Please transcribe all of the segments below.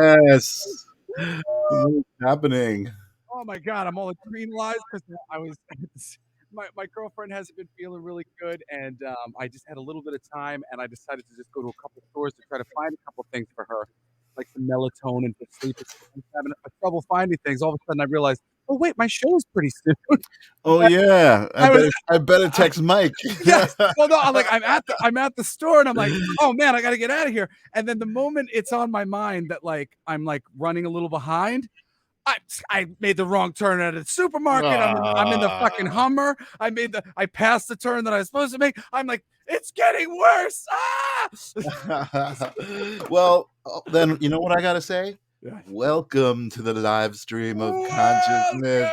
Yes. What's happening? Oh my God, I'm all in green lights because I was my girlfriend hasn't been feeling really good, and I just had a little bit of time, and I decided to just go to a couple stores to try to find a couple things for her, like some melatonin for sleep. And stuff. I was having trouble finding things. All of a sudden, I realized, oh wait, my show is pretty soon. Oh, yeah. I I was better I better text Mike. yes. Well, no, I'm like I'm at the store, and I'm like, oh man, I got to get out of here. And then the moment it's on my mind that like I'm like running a little behind. I I made the wrong turn at a supermarket. I'm in the fucking Ah. Hummer. I passed the turn that I was supposed to make. I'm like, it's getting worse. Well, then you know what I gotta say? Yeah. Welcome to the live stream of consciousness.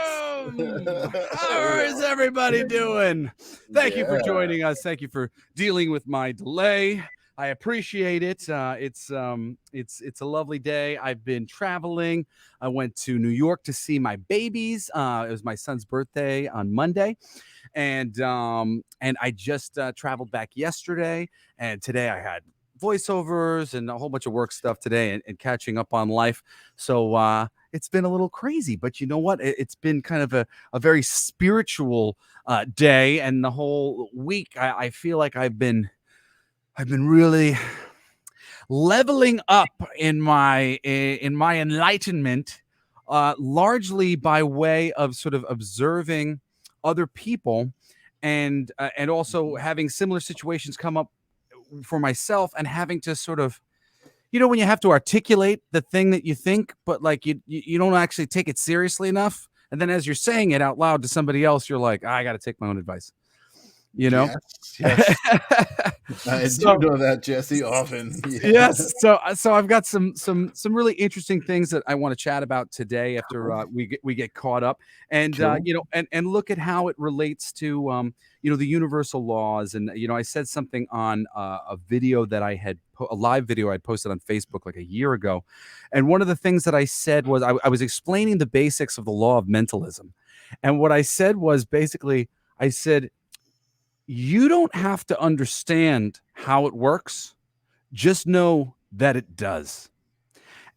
Welcome. How is everybody doing? Thank you for Yeah. joining us. Thank you for dealing with my delay. I appreciate it. It's a lovely day. I've been traveling. I went to New York to see my babies. It was my son's birthday on Monday, and I just traveled back yesterday. And today I had voiceovers and a whole bunch of work stuff today, and catching up on life. So it's been a little crazy, but you know what? It's been kind of a very spiritual day, and the whole week I feel like I've been really leveling up in my enlightenment, largely by way of sort of observing other people, and also having similar situations come up for myself, and having to sort of, when you have to articulate the thing that you think, but like you don't actually take it seriously enough, and then as you're saying it out loud to somebody else, you're like, I got to take my own advice, you know. Yes, yes. I do So know that, Jesse, often. Yeah. yes, so I've got some really interesting things that I want to chat about today after we get caught up, and Cool. and look at how it relates to the universal laws. And I said something on a video that a live video I'd posted on Facebook like a year ago, and one of the things that I said was I was explaining the basics of the law of mentalism, and what I said was basically, I said, you don't have to understand how it works, just know that it does.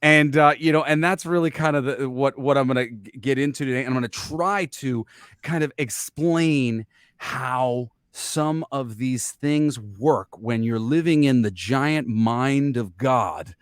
And and that's really kind of what I'm going to get into today. And I'm going to try to kind of explain how some of these things work when you're living in the giant mind of God.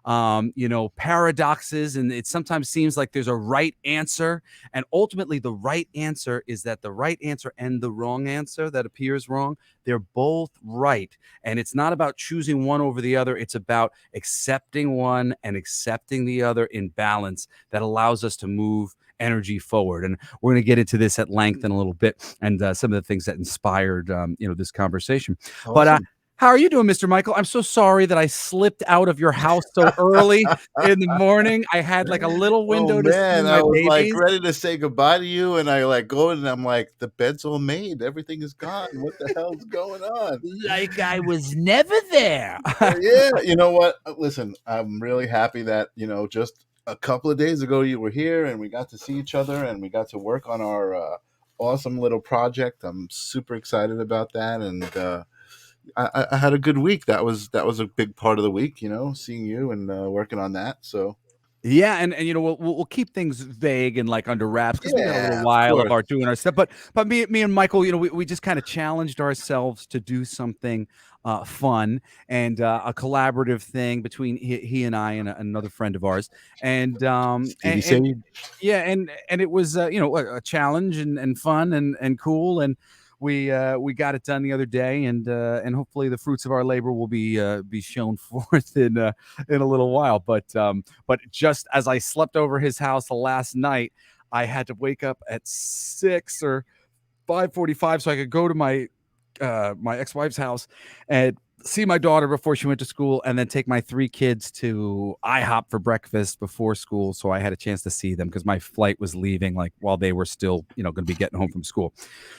Paradoxes, and it sometimes seems like there's a right answer, and ultimately the right answer is that the right answer and the wrong answer that appears wrong, they're both right. And it's not about choosing one over the other. It's about accepting one and accepting the other in balance that allows us to move energy forward. And we're going to get into this at length in a little bit, and some of the things that inspired, this conversation. But Awesome. how are you doing, Mr. Michael? I'm so sorry that I slipped out of your house so early in the morning. I had like a little Oh, window to see man, I my was, like, babies. ready to say goodbye to you, and I, like, go in and I'm like, "The bed's all made, everything is gone, what the hell's going on?" Like I was never there. Yeah, you know what? Listen, I'm really happy that, just a couple of days ago, you were here, and we got to see each other, and we got to work on our, awesome little project. I'm super excited about that, and, I had a good week. That was a big part of the week, seeing you and, working on that, so Yeah, and we'll keep things vague and like under wraps because we got a little yeah, of while of course. our doing our stuff. But me and Michael, we just kind of challenged ourselves to do something fun, and a collaborative thing between he and I and another friend of ours. And Stevie Sage. yeah, and it was a challenge, and fun, and cool, and we got it done the other day, and hopefully the fruits of our labor will be shown forth in a little while. But just as I slept over his house last night, I had to wake up at 6 or 5:45 so I could go to my ex-wife's house and see my daughter before she went to school, and then take my 3 kids to IHOP for breakfast before school, so I had a chance to see them because my flight was leaving like while they were still going to be getting home from school.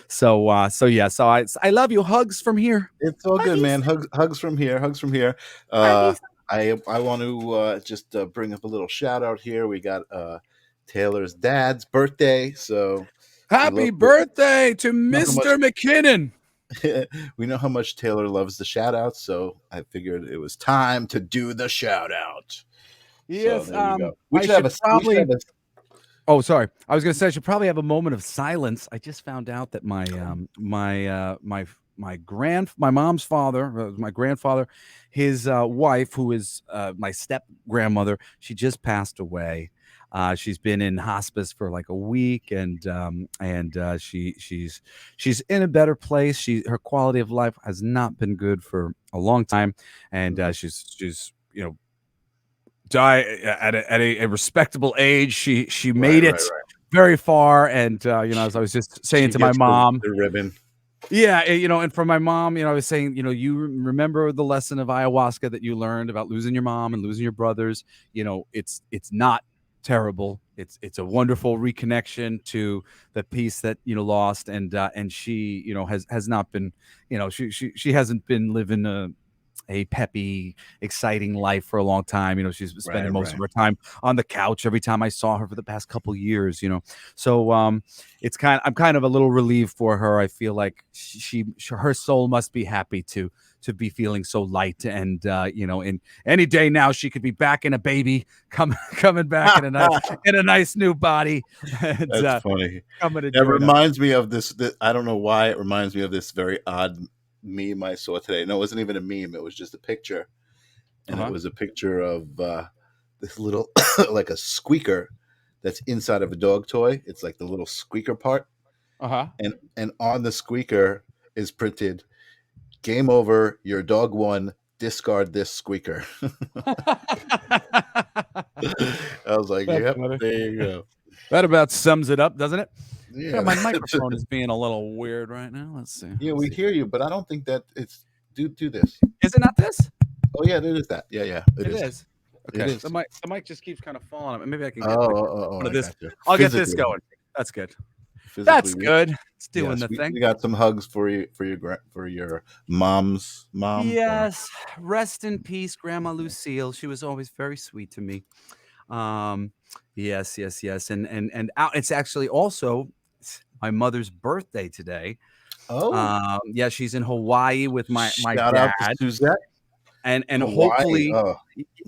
So yeah, so I love you. Hugs from here. It's all good, Huggies. man. Hugs from here. Hugs from here. Uh, Huggies. I want to just bring up a little shout out here. We got Taylor's dad's birthday, so we Happy love birthday to know how much Mr. McKinnon. we know how much Taylor loves the shout out, so I figured it was time to do the shout out. So Yes. there you go. We I should have should a. We should probably. have a. Oh, sorry. I was going to say I should probably have a moment of silence. I just found out that my mom's father, my grandfather, his wife, who is my step grandmother, she just passed away. She's been in hospice for like a week, and she's in a better place. Her quality of life has not been good for a long time, and Mhm. she's die at a respectable age. She Right, made right, it right. very far, and as I She was just saying she to my gets mom, the ribbon. yeah, and for my mom, I was saying, you remember the lesson of ayahuasca that you learned about losing your mom and losing your brothers. It's not terrible. It's a wonderful reconnection to the peace that lost, and she has not been, she hasn't been living a peppy, exciting life for a long time. She's spending Right, most of right. her time on the couch every time I saw her for the past couple years. So I'm kind of a little relieved for her. I feel like her soul must be happy to be feeling so light, and in any day now she could be back in a baby, coming back in a nice new body, and That's funny. coming to That join us. reminds me of this. I don't know why it reminds me of this very odd meme I saw today. No, it wasn't even a meme. It was just a picture, and it Uh-huh. was a picture of this little like a squeaker that's inside of a dog toy. It's like the little squeaker part, Uh-huh. and on the squeaker is printed "Game over. Your dog won. Discard this squeaker." I was like, That's "Yep, funny. there you go." That about sums it up, doesn't it? Yeah, Yeah, my microphone is being a little weird right now. Let's see. yeah, Let's we see. hear you, but I don't think that it's do this. Is it not this? Oh yeah, it is that. Yeah, yeah, it It is. is. It Okay. is. The mic just keeps kind of falling. Maybe I can Oh, get like oh, oh, one of I this. got you. I'll get this Physically, going. That's good. physically, That's good. It's doing yes, the thing. we got some hugs for you for your mom's mom. Or Yes. Rest in peace, Grandma Lucille. She was always very sweet to me. Um, yes, yes, yes. And it's actually also my mother's birthday today. oh, Yeah, she's in Hawaii with my shout out to dad. Suzette, And Hawaii. hopefully Oh,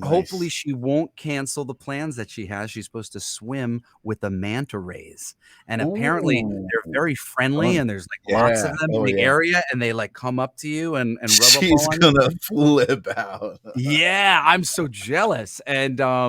hopefully nice. she won't cancel the plans that she has. She's supposed to swim with the manta rays, and apparently Ooh, they're very friendly, fun. and there's, like, lots of Yeah. them in Oh the yeah. area, and they, like, come up to you and rub up She's all on you. gonna flip out. Yeah, I'm so jealous, and, I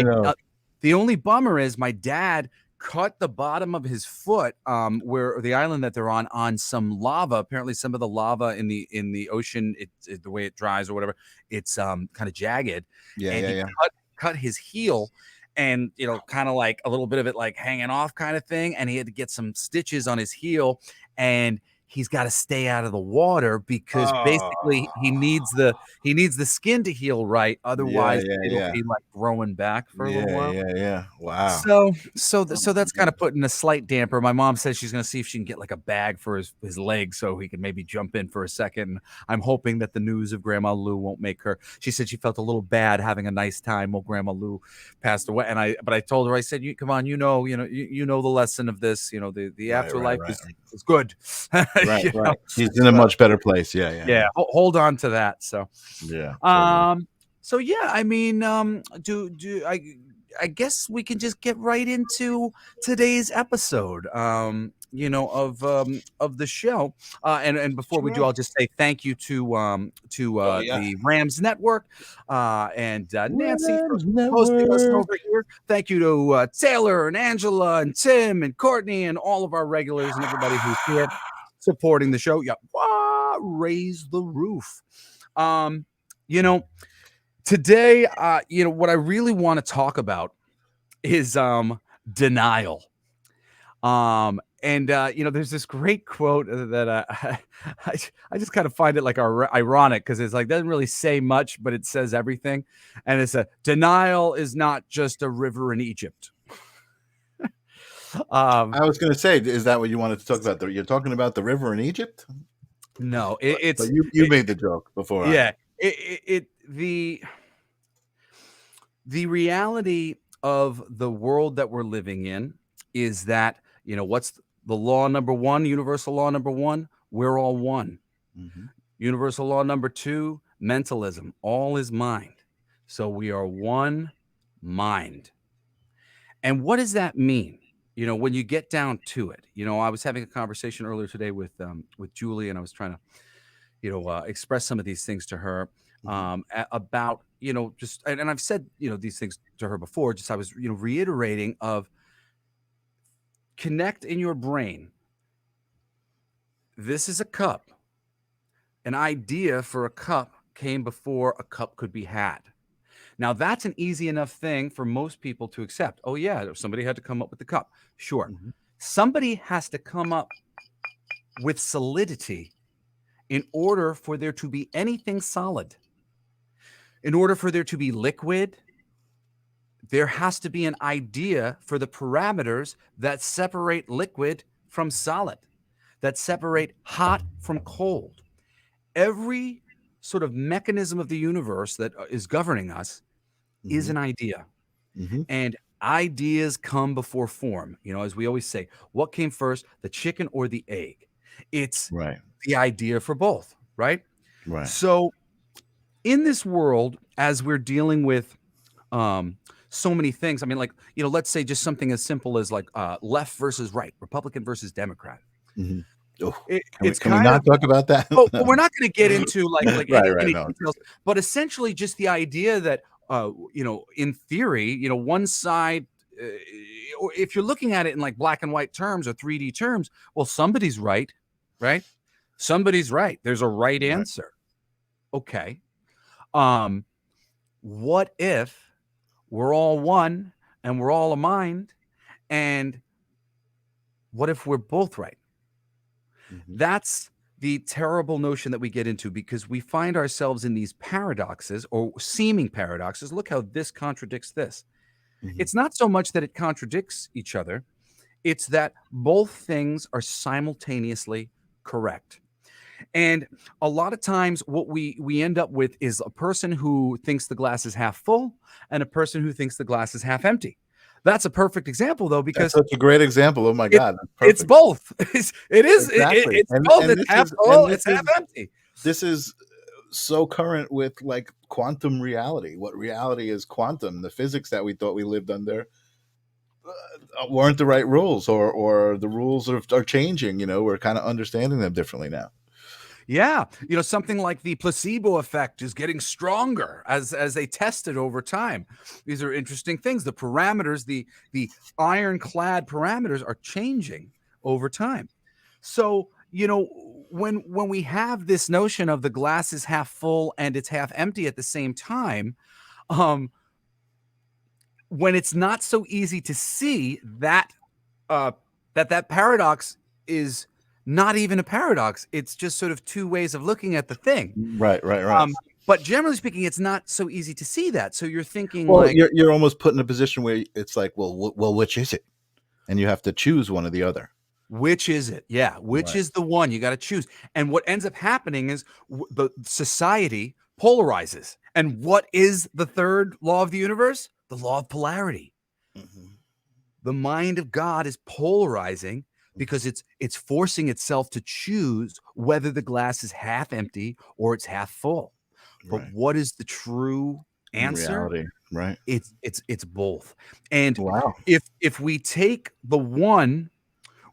know. the only bummer is my dad cut the bottom of his foot, where the island that they're on some lava. Apparently, some of the lava in the ocean, the way it dries or whatever, it's, kinda jagged, Yeah, and yeah, he yeah. cut his heel and, kinda like a little bit of it, like, hanging off kinda thing, and he had to get some stitches on his heel, and he's gotta stay out of the water because basically Oh, he needs the skin to heal right, yeah, otherwise yeah, it'll yeah, be, like, growing back for a little yeah, while. yeah, yeah. Wow. Oh So my that's kinda goodness. putting a slight damper. My mom says she's gonna see if she can get, like, a bag for his leg so he can maybe jump in for a second. I'm hoping that the news of Grandma Lou won't make her. She said she felt a little bad having a nice time while Grandma Lou passed away, but I told her, I said, "You come on, you know the lesson of this, the Right, right, afterlife right, is good." right, You know? right. He's in a So, much better place. Yeah, yeah, yeah, yeah, hold on to that, so yeah. Totally. um, so yeah, I mean, do I guess we can just get right into today's episode, of the show. And before we do, Sure. I'll just say thank you to Oh yeah. the Rams Network, and Nancy for Rams hosting us Network. over here. Thank you to Taylor and Angela and Tim and Courtney and all of our regulars and everybody who's here supporting the show. Yeah, raise the roof. Um, you know, today, what I really want to talk about is denial. And there's this great quote that I, I just kind of find it like ironic because it's like doesn't really say much, but it says everything. And it's a denial is not just a river in Egypt. Um, I was going to say, is that what you wanted to talk about? You're talking about the river in Egypt, no, but you made the joke before I. yeah, the reality of the world that we're living in is that what's the law number one, universal law number one, we're all one. Mhm. Universal law number two, mentalism, all is mind. So we are one mind. And what does that mean? When you get down to it, I was having a conversation earlier today with Julie, and I was trying to, express some of these things to her, Mhm. about, just, and I've said, these things to her before, just I was, reiterating of connect in your brain. This is a cup. An idea for a cup came before a cup could be had. Now, that's an easy enough thing for most people to accept. Oh, yeah, somebody had to come up with the cup. Sure. Mhm. Somebody has to come up with solidity in order for there to be anything solid. In order for there to be liquid, there has to be an idea for the parameters that separate liquid from solid, that separate hot from cold. Every sort of mechanism of the universe that is governing us is Mhm. an idea. Mhm. And ideas come before form. As we always say, what came first, the chicken or the egg? It's Right. the idea for both, right? Right. So in this world, as we're dealing with um, so many things, I mean, like, let's say just something as simple as like left versus right, Republican versus Democrat. Mhm. Oh, It's can we kind of not talk about that? well, we're not going to get into like Right, any right. any No. details, but essentially just the idea that in theory, one side, or if you're looking at it in like black and white terms or 3D terms, well, somebody's right, right? Somebody's right. There's a right Right. answer. Okay. Um, what if we're all one and we're all a mind? And what if we're both right? Mhm. That's the terrible notion that we get into because we find ourselves in these paradoxes or seeming paradoxes. Look how this contradicts this. Mhm. It's not so much that it contradicts each other, it's that both things are simultaneously correct. And a lot of times what we end up with is a person who thinks the glass is half full and a person who thinks the glass is half empty. That's a perfect example though That's because such a great example. Oh my it god, that's it's perfect. both. Exactly. It's both. And It's this half is full, it's half empty. this is so current with like quantum reality. What reality is quantum? The physics that we thought we lived under weren't the right rules, or the rules are changing. We're kind of understanding them differently now. Yeah, something like the placebo effect is getting stronger as they test it over time. These are interesting things. The parameters, the ironclad parameters are changing over time. So, when we have this notion of the glass is half full and it's half empty at the same time, um, when it's not so easy to see that uh, that paradox is not even a paradox. It's just sort of two ways of looking at the thing. Right, right, right. Um, but generally speaking, it's not so easy to see that. So you're thinking Well, like, you're almost put in a position where it's like, well, which is it? And you have to choose one or the other. which is it? Yeah, which Right. is the one you got to choose? And what ends up happening is the society polarizes. And what is the third law of the universe? The law of polarity. Hmm. The mind of God is polarizing because it's forcing itself to choose whether the glass is half empty or it's half full. But Right. what is the true In answer? reality, right. It's both. And Wow. if we take the one,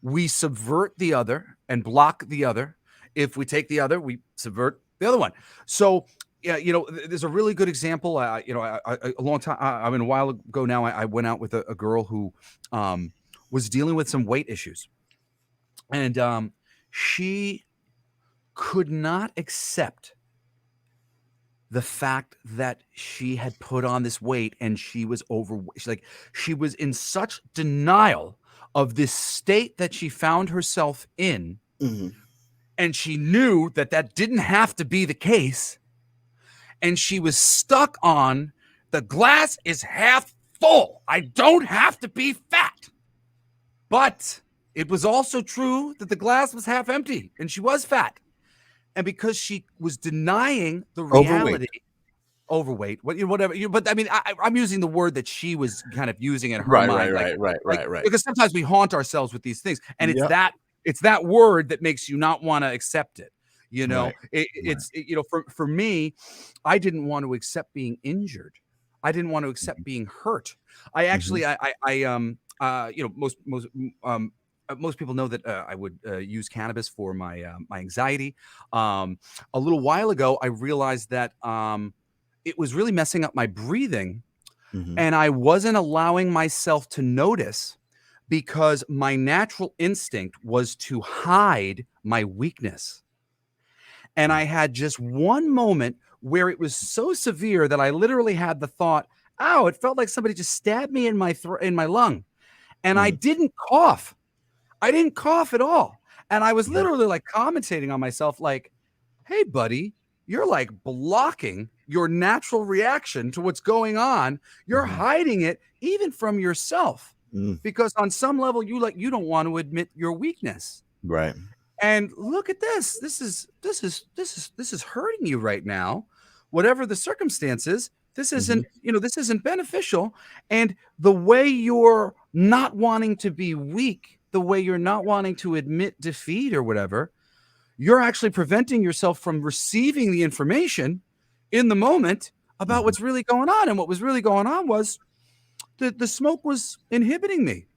we subvert the other and block the other. If we take the other, we subvert the other one. So yeah, there's a really good example. A long time, I mean, a while ago now, I went out with a girl who was dealing with some weight issues, and she could not accept the fact that she had put on this weight and she was over. She was in such denial of this state that she found herself in, Hmm. and she knew that that didn't have to be the case, and she was stuck on the glass is half full. I don't have to be fat. But it was also true that the glass was half empty and she was fat. And because she was denying the Overweight. reality, overweight, whatever, but I mean, I'm using the word that she was kind of using in her Right, right, mind, right, right, right, right. because sometimes we haunt ourselves with these things, and Yep. it's that word that makes you not want to accept it. Right. Right. For me, I didn't want to accept being injured. I didn't want to accept being hurt. I Hmm. actually, you know, most people know that I would use cannabis for my anxiety. Um, a little while ago, I realized that it was really messing up my breathing, Hmm. and I wasn't allowing myself to notice because my natural instinct was to hide my weakness. And I had just one moment where it was so severe that I literally had the thought, "Ow, it felt like somebody just stabbed me in my in my lung." And I Hmm. didn't cough. I didn't cough at all. And I was Right. literally like commentating on myself like, "Hey buddy, you're like blocking your natural reaction to what's going on. You're Hmm. hiding it even from yourself Mm. because on some level you don't want to admit your weakness." Right. And look at this. This is hurting you right now. Whatever the circumstances, this Hmm. isn't, this isn't beneficial. And the way you're not wanting to be weak, the way you're not wanting to admit defeat or whatever, you're actually preventing yourself from receiving the information in the moment about Hmm. what's really going on. And what was really going on was the smoke was inhibiting me.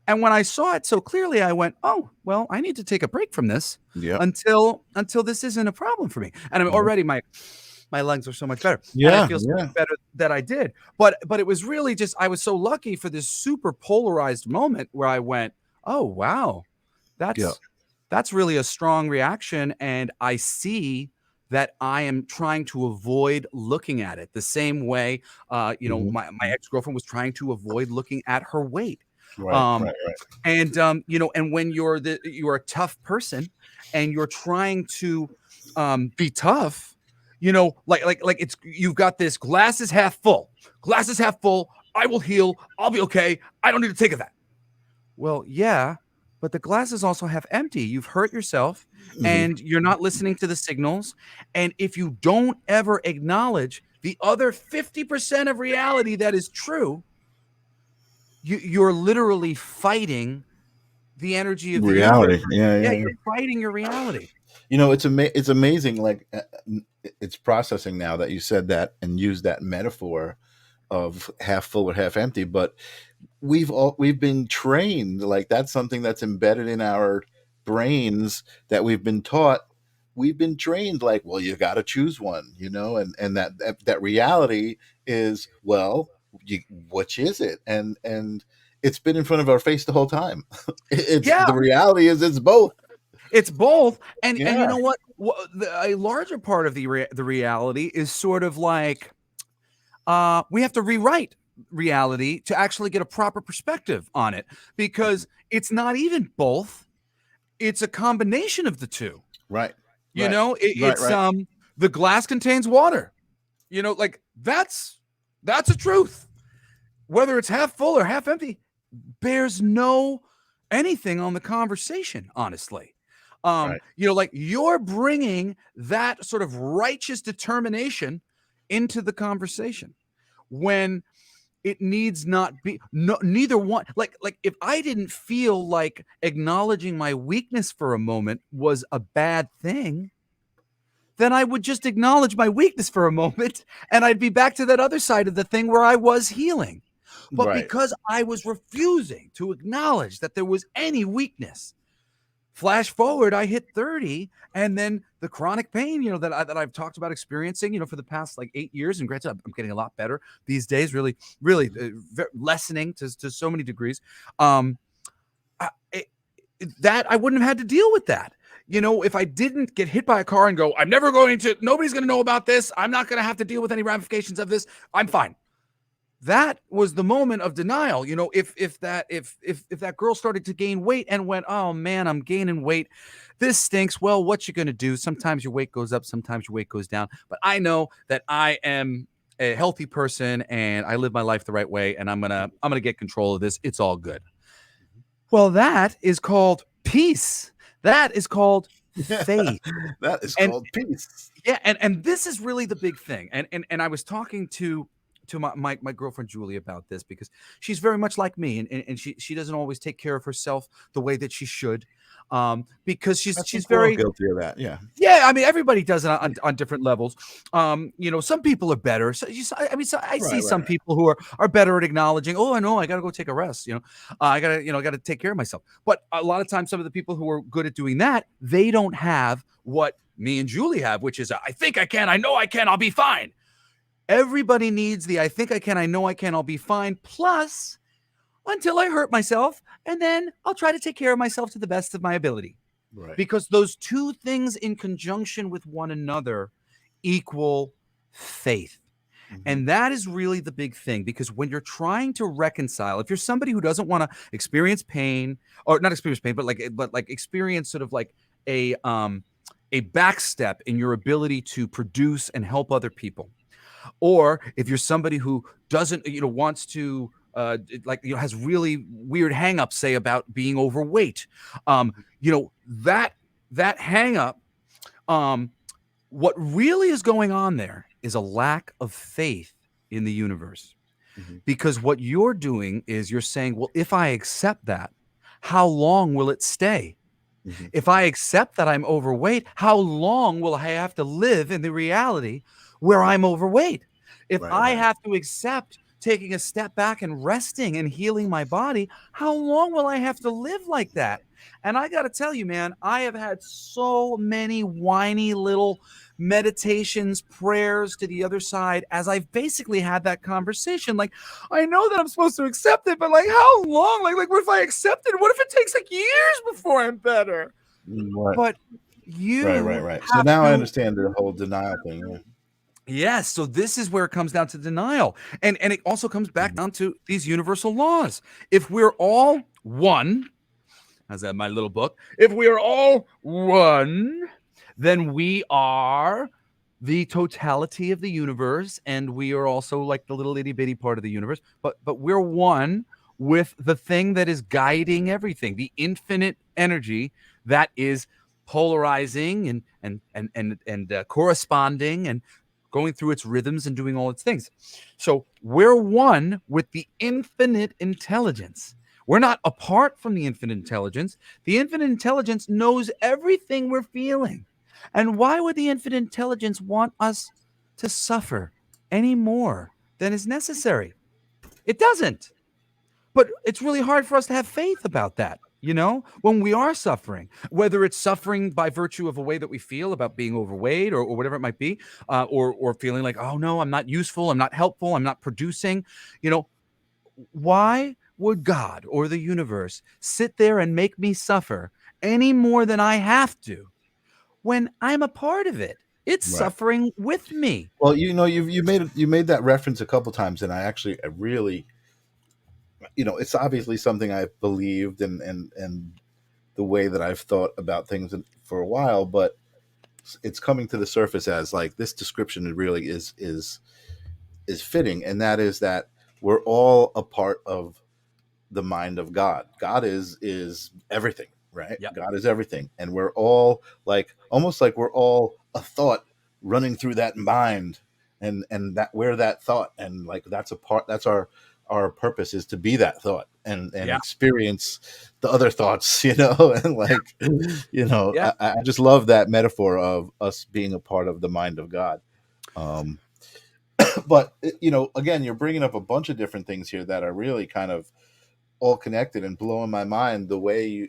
And when I saw it so clearly, I went, "Oh, well, I need to take a break from this Yep. until this isn't a problem for me." And I mean, Yep. already my lungs are so much better, and it Yeah. feels so Yeah. much better that I did. But it was really just I was so lucky for this super polarized moment where I went, "Oh, wow. Yeah. That's that's really a strong reaction, and I see that I am trying to avoid looking at it the same way, Hmm. my ex-girlfriend was trying to avoid looking at her weight." Right. Um, Right. Right. and when you're a tough person and you're trying to be tough, like it's you've got this glass is half full. I will heal. I'll be okay. I don't need to take of that. Well, yeah, but the glass is also half empty. You've hurt yourself Hmm. and you're not listening to the signals. And if you don't ever acknowledge the other 50% of reality that is true, you're literally fighting the energy of the universe. Reality. Yeah. Yeah, Yeah. you're fighting your reality. It's amazing. Like it's processing now that you said that and used that metaphor of half full or half empty. But we've been trained, like that's something that's embedded in our brains, that we've been taught. We've been trained like, well, you got to choose one, and that reality is, well, which is it? And it's been in front of our face the whole time. It's Yeah, the reality is it's both. it's both. And you Yeah. know what? A larger part of the reality is sort of like we have to rewrite reality to actually get a proper perspective on it because it's not even both. It's a combination of the two. Right. You Right. know, Right. it's Right. the glass contains water. Like that's a truth. Whether it's half full or half empty bears no anything on the conversation, honestly. Right. Like you're bringing that sort of righteous determination into the conversation when it needs not be. No, neither one. Like if I didn't feel like acknowledging my weakness for a moment was a bad thing, then I would just acknowledge my weakness for a moment and I'd be back to that other side of the thing where I was healing. But Right. because I was refusing to acknowledge that there was any weakness, flash forward, I hit 30, and then the chronic pain, that I've talked about experiencing, for the past like 8 years. And granted, I'm getting a lot better these days, really, really lessening to so many degrees. Um, I, it, that I wouldn't have had to deal with that. If I didn't get hit by a car and go, nobody's going to know about this. I'm not going to have to deal with any ramifications of this. I'm fine. That was the moment of denial. If that girl started to gain weight and went, "Oh man, I'm gaining weight. This stinks." Well, what you going to do? Sometimes your weight goes up, sometimes your weight goes down. But I know that I am a healthy person and I live my life the right way and I'm going to get control of this. It's all good. Well, that is called peace. That is called faith. That is And called peace. yeah, and this is really the big thing. And I was talking to my girlfriend Julie about this because she's very much like me and she doesn't always take care of herself the way that she should. because I she's think we're all very, guilty of that. Yeah. yeah, I mean, everybody does it on different levels. Some people are better. So, I mean, so I see Right. Right. some Right. people who are better at acknowledging, oh, I know, I got to go take a rest. I got to take care of myself. But a lot of times, some of the people who are good at doing that, they don't have what me and Julie have, which is, I think I can, I know I can, I'll be fine. Everybody needs the I think I can, I know I can, I'll be fine. Plus, until I hurt myself, and then I'll try to take care of myself to the best of my ability, Right. because those two things in conjunction with one another equal faith. Mm-hmm. And that is really the big thing, because when you're trying to reconcile, if you're somebody who doesn't want to experience pain, or not experience pain, but like experience sort of like a backstep in your ability to produce and help other people, or if you're somebody who doesn't, wants to, has really weird hangups, say, about being overweight, Mm-hmm. that hangup, um, what really is going on there is a lack of faith in the universe. Mm-hmm. Because what you're doing is you're saying, well, if I accept that, how long will it stay? Mm-hmm. If I accept that I'm overweight, how long will I have to live in the reality where I'm overweight? If Right. I Right. have to accept taking a step back and resting and healing my body, how long will I have to live like that? And I got to tell you, man, I have had so many whiny little meditations, prayers to the other side as I've basically had that conversation. Like, I know that I'm supposed to accept it, but like, how long? Like, what if I accept it? What if it takes like years before I'm better? Right. But Right. Right. you Right. So have now I to. understand the whole denial thing. Yeah. Yes, so this is where it comes down to denial. And it also comes back Mm-hmm. down to these universal laws. If we're all one, how's that, my little book? If we are all one, then we are the totality of the universe, and we are also like the little itty bitty part of the universe. But we're one with the thing that is guiding everything, the infinite energy that is polarizing and corresponding and going through its rhythms and doing all its things. So we're one with the infinite intelligence. We're not apart from the infinite intelligence. The infinite intelligence knows everything we're feeling. And why would the infinite intelligence want us to suffer any more than is necessary? It doesn't. But it's really hard for us to have faith about that, when we are suffering, whether it's suffering by virtue of a way that we feel about being overweight, or whatever it might be, or feeling like, oh no, I'm not useful, I'm not helpful, I'm not producing. You know, why would God or the universe sit there and make me suffer any more than I have to when I'm a part of it? It's Right. suffering with me. Well, you made that reference a couple times, and I really, it's obviously something I've believed, and the way that I've thought about things for a while, but it's coming to the surface as like this description really is fitting, and that is that we're all a part of the mind of God. God is everything, right? Yep. God is everything, and we're all like almost like we're all a thought running through that mind, and that we're that thought, and like that's a part. That's our purpose is to be that thought and Yeah. experience the other thoughts, and like Yeah. I just love that metaphor of us being a part of the mind of God. Um, but again, you're bringing up a bunch of different things here that are really kind of all connected and blowing my mind the way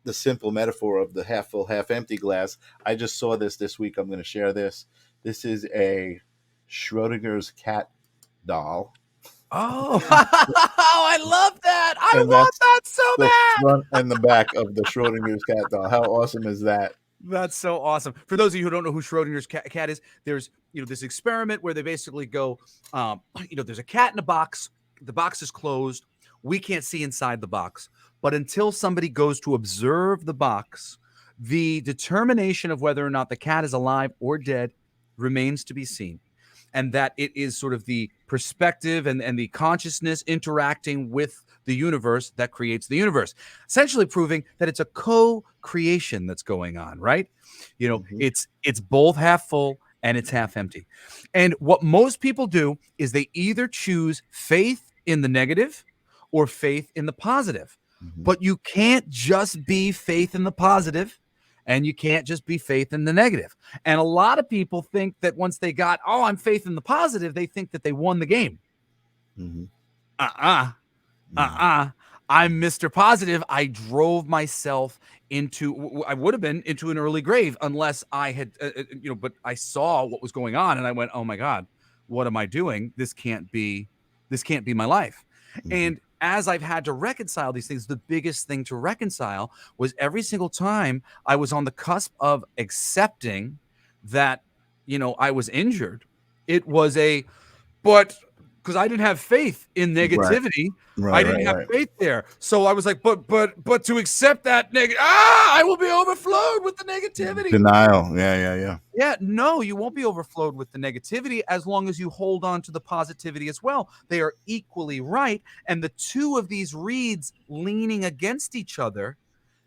the simple metaphor of the half full half empty glass. I just saw this week. I'm going to share this is a Schrodinger's cat doll, Oh, I love that. I and want that's that so the bad. front and the back of the Schrodinger's cat doll. How awesome is that? That's so awesome. For those of you who don't know who Schrodinger's cat is, there's this experiment where they basically go, there's a cat in a box. The box is closed. We can't see inside the box, but until somebody goes to observe the box, the determination of whether or not the cat is alive or dead remains to be seen. And that it is sort of the perspective and the consciousness interacting with the universe that creates the universe, essentially proving that it's a co-creation that's going on, right? Hmm. It's both half full and it's half empty. And what most people do is they either choose faith in the negative or faith in the positive. Mhm. But you can't just be faith in the positive, and you can't just be faith in the negative. And a lot of people think that once they got, oh, I'm faith in the positive, they think that they won the game. Mhm. Uh-uh. Mhm. Uh-uh. I'm Mr. Positive. I drove myself into, I would have been into an early grave unless I had, but I saw what was going on and I went, oh my God, what am I doing? This can't be my life. Mhm. And as I've had to reconcile these things, the biggest thing to reconcile was every single time I was on the cusp of accepting that, I was injured. It was but because I didn't have faith in Right. negativity, I Right. Right. didn't have Right. faith there. So I was like, but to accept that negative, I will be overflowed with the negativity. Denial. Yeah. Yeah. Yeah. Yeah, no, you won't be overflowed with the negativity as long as you hold on to the positivity as well. They are equally right. And the two of these reeds leaning against each other,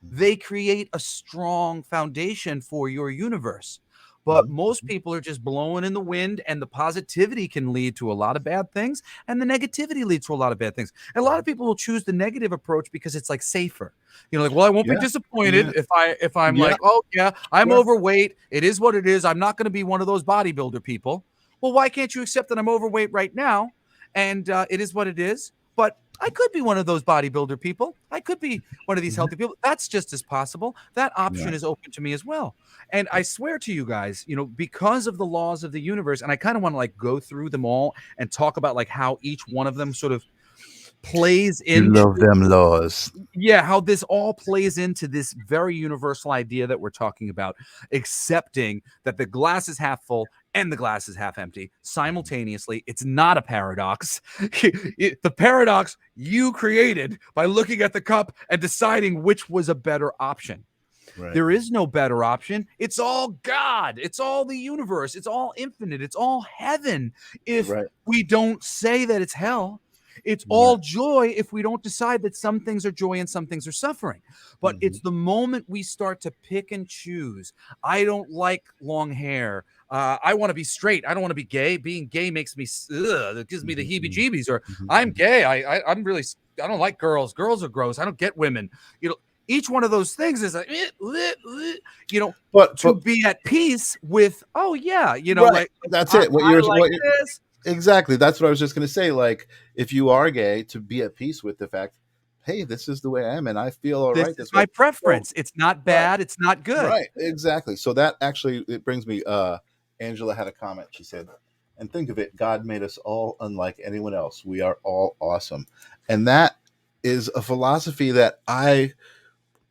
Mhm. they create a strong foundation for your universe. But Mhm. most people are just blowing in the wind, and the positivity can lead to a lot of bad things, and the negativity leads to a lot of bad things. And a lot of people will choose the negative approach because it's like safer. Like, well, I won't be Yeah. disappointed Yeah. if I'm Yeah. like, oh yeah, I'm Sure. overweight. It is what it is. I'm not going to be one of those bodybuilder people. Well, why can't you accept that I'm overweight right now, and it is what it is? But I could be one of those bodybuilder people. I could be one of these Mhm. healthy people. That's just as possible. That option Right. is open to me as well. And I swear to you guys, because of the laws of the universe, and I kind of want to like go through them all and talk about like how each one of them sort of plays You into, love them laws. yeah, how this all plays into this very universal idea that we're talking about, accepting that the glass is half full and the glass is half empty simultaneously. It's not a paradox. The paradox you created by looking at the cup and deciding which was a better option. Right. There is no better option. It's all God. It's all the universe. It's all infinite. It's all heaven. If Right. we don't say that it's hell, it's Right. all joy if we don't decide that some things are joy and some things are suffering. But Mhm. it's the moment we start to pick and choose. I don't like long hair. I want to be straight. I don't want to be gay. Being gay makes me, it gives me the Mhm. heebie Mhm. jeebies. Or Mhm. I'm Mhm. gay. I'm really, I don't like girls. Girls are gross. I don't get women. Each one of those things is like, But to be at peace with, oh yeah, right. like That's I it. like this. Exactly. That's what I was just going to say. Like, if you are gay, to be at peace with the fact, hey, this is the way I am, and I feel all This right is this way. my So, preference. It's not right, bad. It's not good. right, exactly. So that actually it brings me. Angela had a comment. She said, "And think of it, God made us all unlike anyone else. We are all awesome," and that is a philosophy that I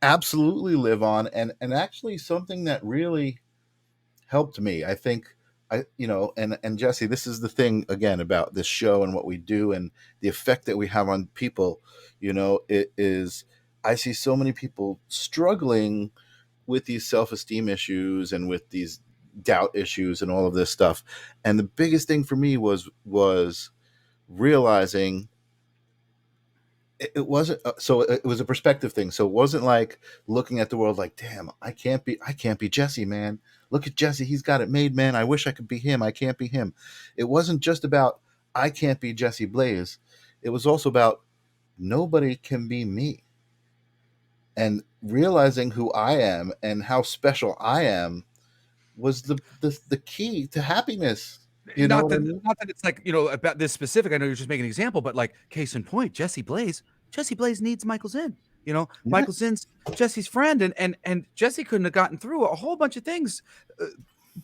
absolutely live on, and actually something that really helped me. I think and Jesse, this is the thing again about this show and what we do and the effect that we have on people. It is I see so many people struggling with these self-esteem issues and with these doubt issues and all of this stuff. And the biggest thing for me was realizing it wasn't so it was a perspective thing. So it wasn't like looking at the world like, damn, I can't be Jesse, man. Look at Jesse, he's got it made, man. I wish I could be him. I can't be him. It wasn't just about I can't be Jesse Blaze. It was also about nobody can be me. And realizing who I am and how special I am was the key to happiness. You know Not what I that mean? not that it's like, about this specific. I know you're just making an example, but like case in point, Jesse Blaze needs Michael Zinn. Yeah. Michael Zinn's Jesse's friend, and Jesse couldn't have gotten through a whole bunch of things,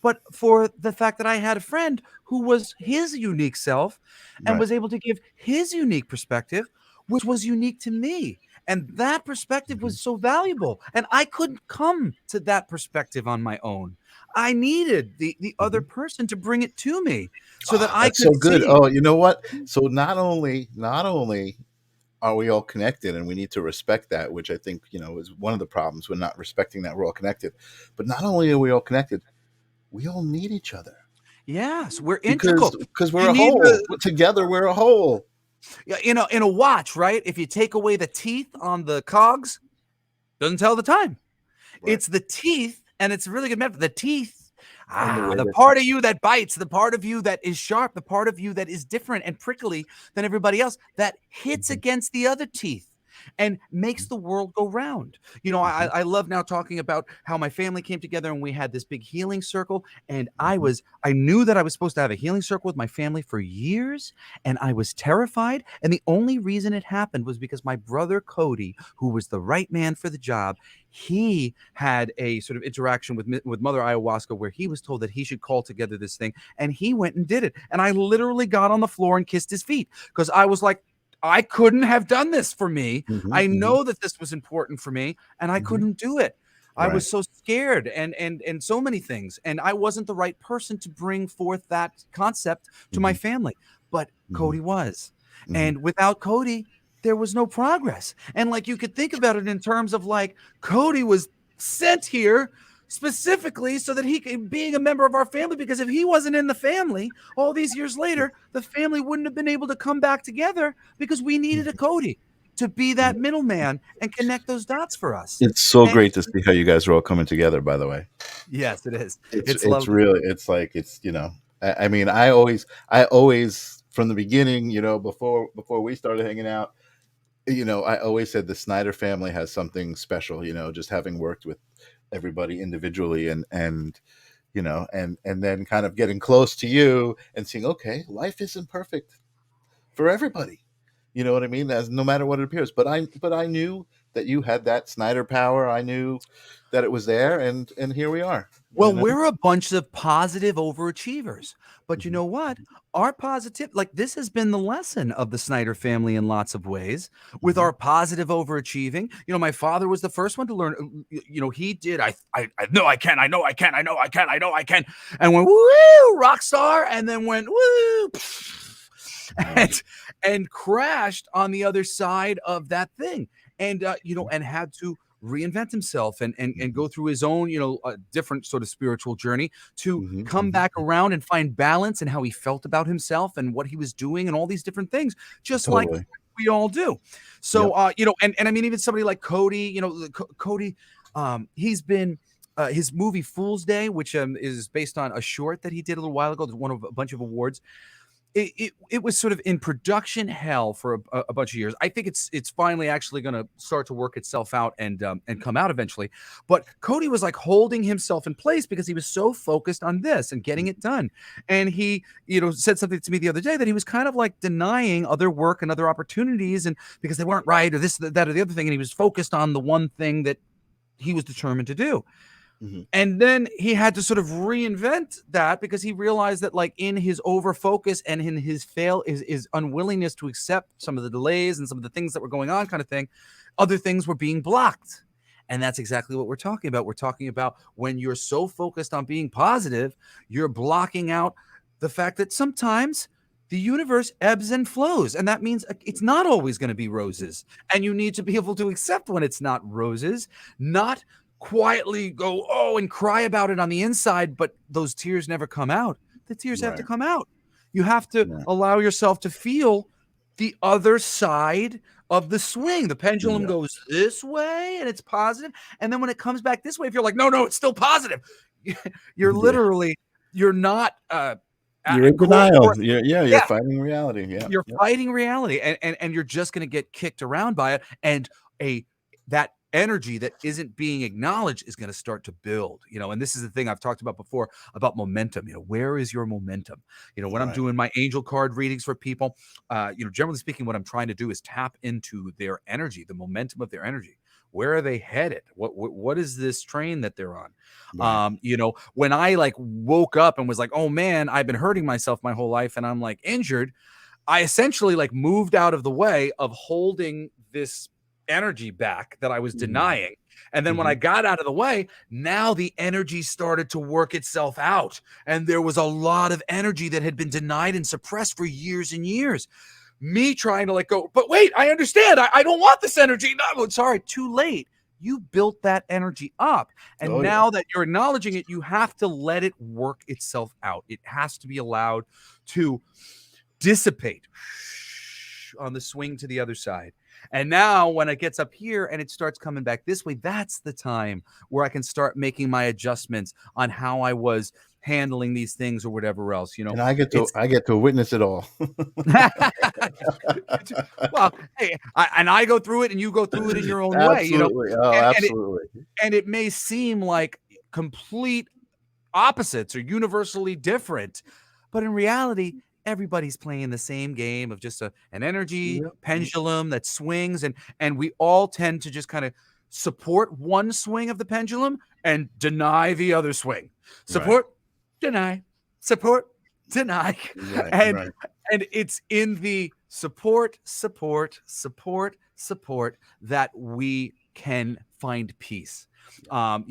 but for the fact that I had a friend who was his unique self and Right. was able to give his unique perspective, which was unique to me. And that perspective Mhm. was so valuable. And I couldn't come to that perspective on my own. I needed the other Mhm. person to bring it to me so that Ah, I that's could so good. see. Oh, you know what? So not only are we all connected and we need to respect that, which I think, is one of the problems. We're not respecting that we're all connected. But not only are we all connected, we all need each other Yes, we're because integral. because we're You a need whole. Together we're a whole. in a watch, right? If you take away the teeth on the cogs, doesn't tell the time. Right. It's the teeth, and it's a really good metaphor. The teeth, And the way the that part of you that bites, the part of you that is sharp, the part of you that is different and prickly than everybody else, that hits Mhm. against the other teeth. and makes the world go round. Mhm. I love now talking about how my family came together and we had this big healing circle. And Mhm. I knew that I was supposed to have a healing circle with my family for years, and I was terrified. And the only reason it happened was because my brother Cody, who was the right man for the job, he had a sort of interaction with Mother Ayahuasca where he was told that he should call together this thing, and he went and did it. And I literally got on the floor and kissed his feet because I was like, I couldn't have done this for me. Mhm. I Mhm. know that this was important for me, and I Mhm. couldn't do it. I Right. was so scared and so many things, and I wasn't the right person to bring forth that concept to my Mhm. family. But Mhm. Cody was. Mhm. And without Cody, there was no progress. And like you could think about it in terms of like Cody was sent here specifically so that he could being a member of our family, because if he wasn't in the family all these years later, the family wouldn't have been able to come back together because we needed a Mhm. Cody to be Mhm. that middleman and connect those dots for us. It's so And great to see how you guys are all coming together, by the way. yes, it is. It's It's lovely. really, it's like, it's, I mean, I always from the beginning, before we started hanging out, I always said the Snider family has something special, just having worked with everybody individually, and then kind of getting close to you and seeing, okay, life isn't perfect for everybody. You know what I mean? As no matter what it appears, but I knew that you had that Snider power. I knew that it was there, and here we are. Well, we're a bunch of positive overachievers. But you Mhm. know what? Our positive, like this has been the lesson of the Snyder family in lots of ways with Mhm. our positive overachieving. My father was the first one to learn, he did. I know I can, I know I can, I know I can, I know I can. And went, woo, rock star. And then went, woo, Right. and crashed on the other side of that thing. And, and had to reinvent himself and Mhm. go through his own different sort of spiritual journey to Mhm. come Mhm. back around and find balance and how he felt about himself and what he was doing and all these different things, just like Totally. we all do. So Yep. and I mean, even somebody like Cody, Cody, he's been his movie Fool's Day, which is based on a short that he did a little while ago. There's one of a bunch of awards. It was sort of in production hell for a bunch of years. I think it's finally actually going to start to work itself out and come out eventually. But Cody was like holding himself in place because he was so focused on this and getting it done. And he, said something to me the other day that he was kind of like denying other work and other opportunities, and because they weren't right or this, that, or the other thing, and he was focused on the one thing that he was determined to do. Mhm. And then he had to sort of reinvent that because he realized that like in his over focus and in his his unwillingness to accept some of the delays and some of the things that were going on kind of thing, other things were being blocked. And that's exactly what we're talking about. We're talking about when you're so focused on being positive, you're blocking out the fact that sometimes the universe ebbs and flows. And that means it's not always going to be roses. And you need to be able to accept when it's not roses, not quietly go, oh, and cry about it on the inside, but those tears never come out. The tears have to Right. come out. You have to Yeah. allow yourself to feel the other side of the swing. The pendulum Yeah. goes this way and it's positive. And then when it comes back this way, if you're like, no, no, it's still positive, you're Yeah. literally, you're not You're in core. denial. You're Yeah, fighting reality. Yeah. you're Yep. fighting reality, and you're just going to get kicked around by it, and a that energy that isn't being acknowledged is going to start to build. And this is the thing I've talked about before about momentum. Where is your momentum? When I'm Right. doing my angel card readings for people, generally speaking, what I'm trying to do is tap into their energy, the momentum of their energy. Where are they headed? What is this train that they're on? Right. When I like woke up and was like, oh man, I've been hurting myself my whole life and I'm like injured, I essentially like moved out of the way of holding this energy back that I was Mhm. denying. And then when I Mhm. got out of the way, now the energy started to work itself out. And there was a lot of energy that had been denied and suppressed for years and years. Me trying to let go, but wait, I understand. I don't want this energy. No, sorry, too late. You built that energy up. And Oh yeah. now that you're acknowledging it, you have to let it work itself out. It has to be allowed to dissipate on the swing to the other side. And now when it gets up here and it starts coming back this way, that's the time where I can start making my adjustments on how I was handling these things or whatever else. And I get to It's witness it all. well, hey, I go through it and you go through it in your own way, Absolutely. Oh, and absolutely. it may seem like complete opposites or universally different, but in reality, everybody's playing the same game of just an energy Yep. pendulum that swings, and we all tend to just kind of support one swing of the pendulum and deny the other swing. Right. Support, deny, support, deny, Right. and Right. and it's in the support, support, support, support that we can find peace. And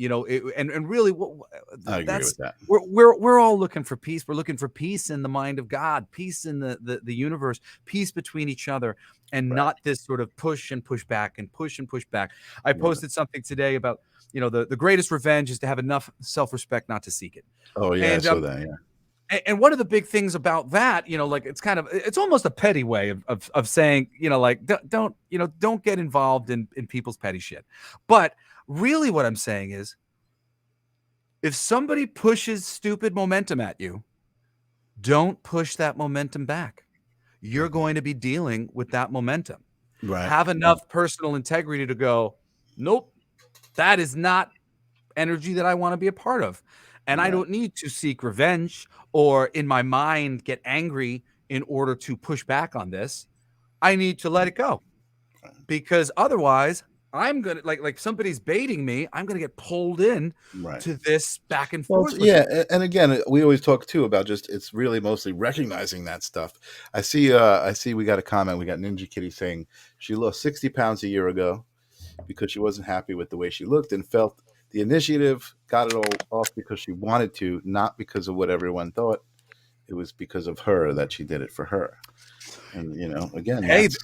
really, I agree that's with that. we're all looking for peace. We're looking for peace in the mind of God, peace in the universe, peace between each other, and Right. not this sort of push and push back and push and push back. I Right. posted something today about the greatest revenge is to have enough self-respect not to seek it. Oh yeah, I And saw that. Yeah. and one of the big things about that, like it's almost a petty way of saying, like don't get involved in people's petty shit. But really what I'm saying is if somebody pushes stupid momentum at you, don't push that momentum back. You're Mhm. going to be dealing with that momentum. Right. Have enough personal integrity to go, nope, that is not energy that I want to be a part of. And I Right. don't need to seek revenge or in my mind get angry in order to push back on this. I need to let it go because otherwise I'm going to like somebody's baiting me. I'm going to get pulled in Right. to this back and Well, forth with yeah, them. and again, we always talk too about just it's really mostly recognizing that stuff. I see we got a comment. We got Ninja Kitty saying she lost 60 pounds a year ago because she wasn't happy with the way she looked and felt the initiative, got it all off because she wanted to, not because of what everyone thought. It was because of her that she did it for her. And again, Hey, that's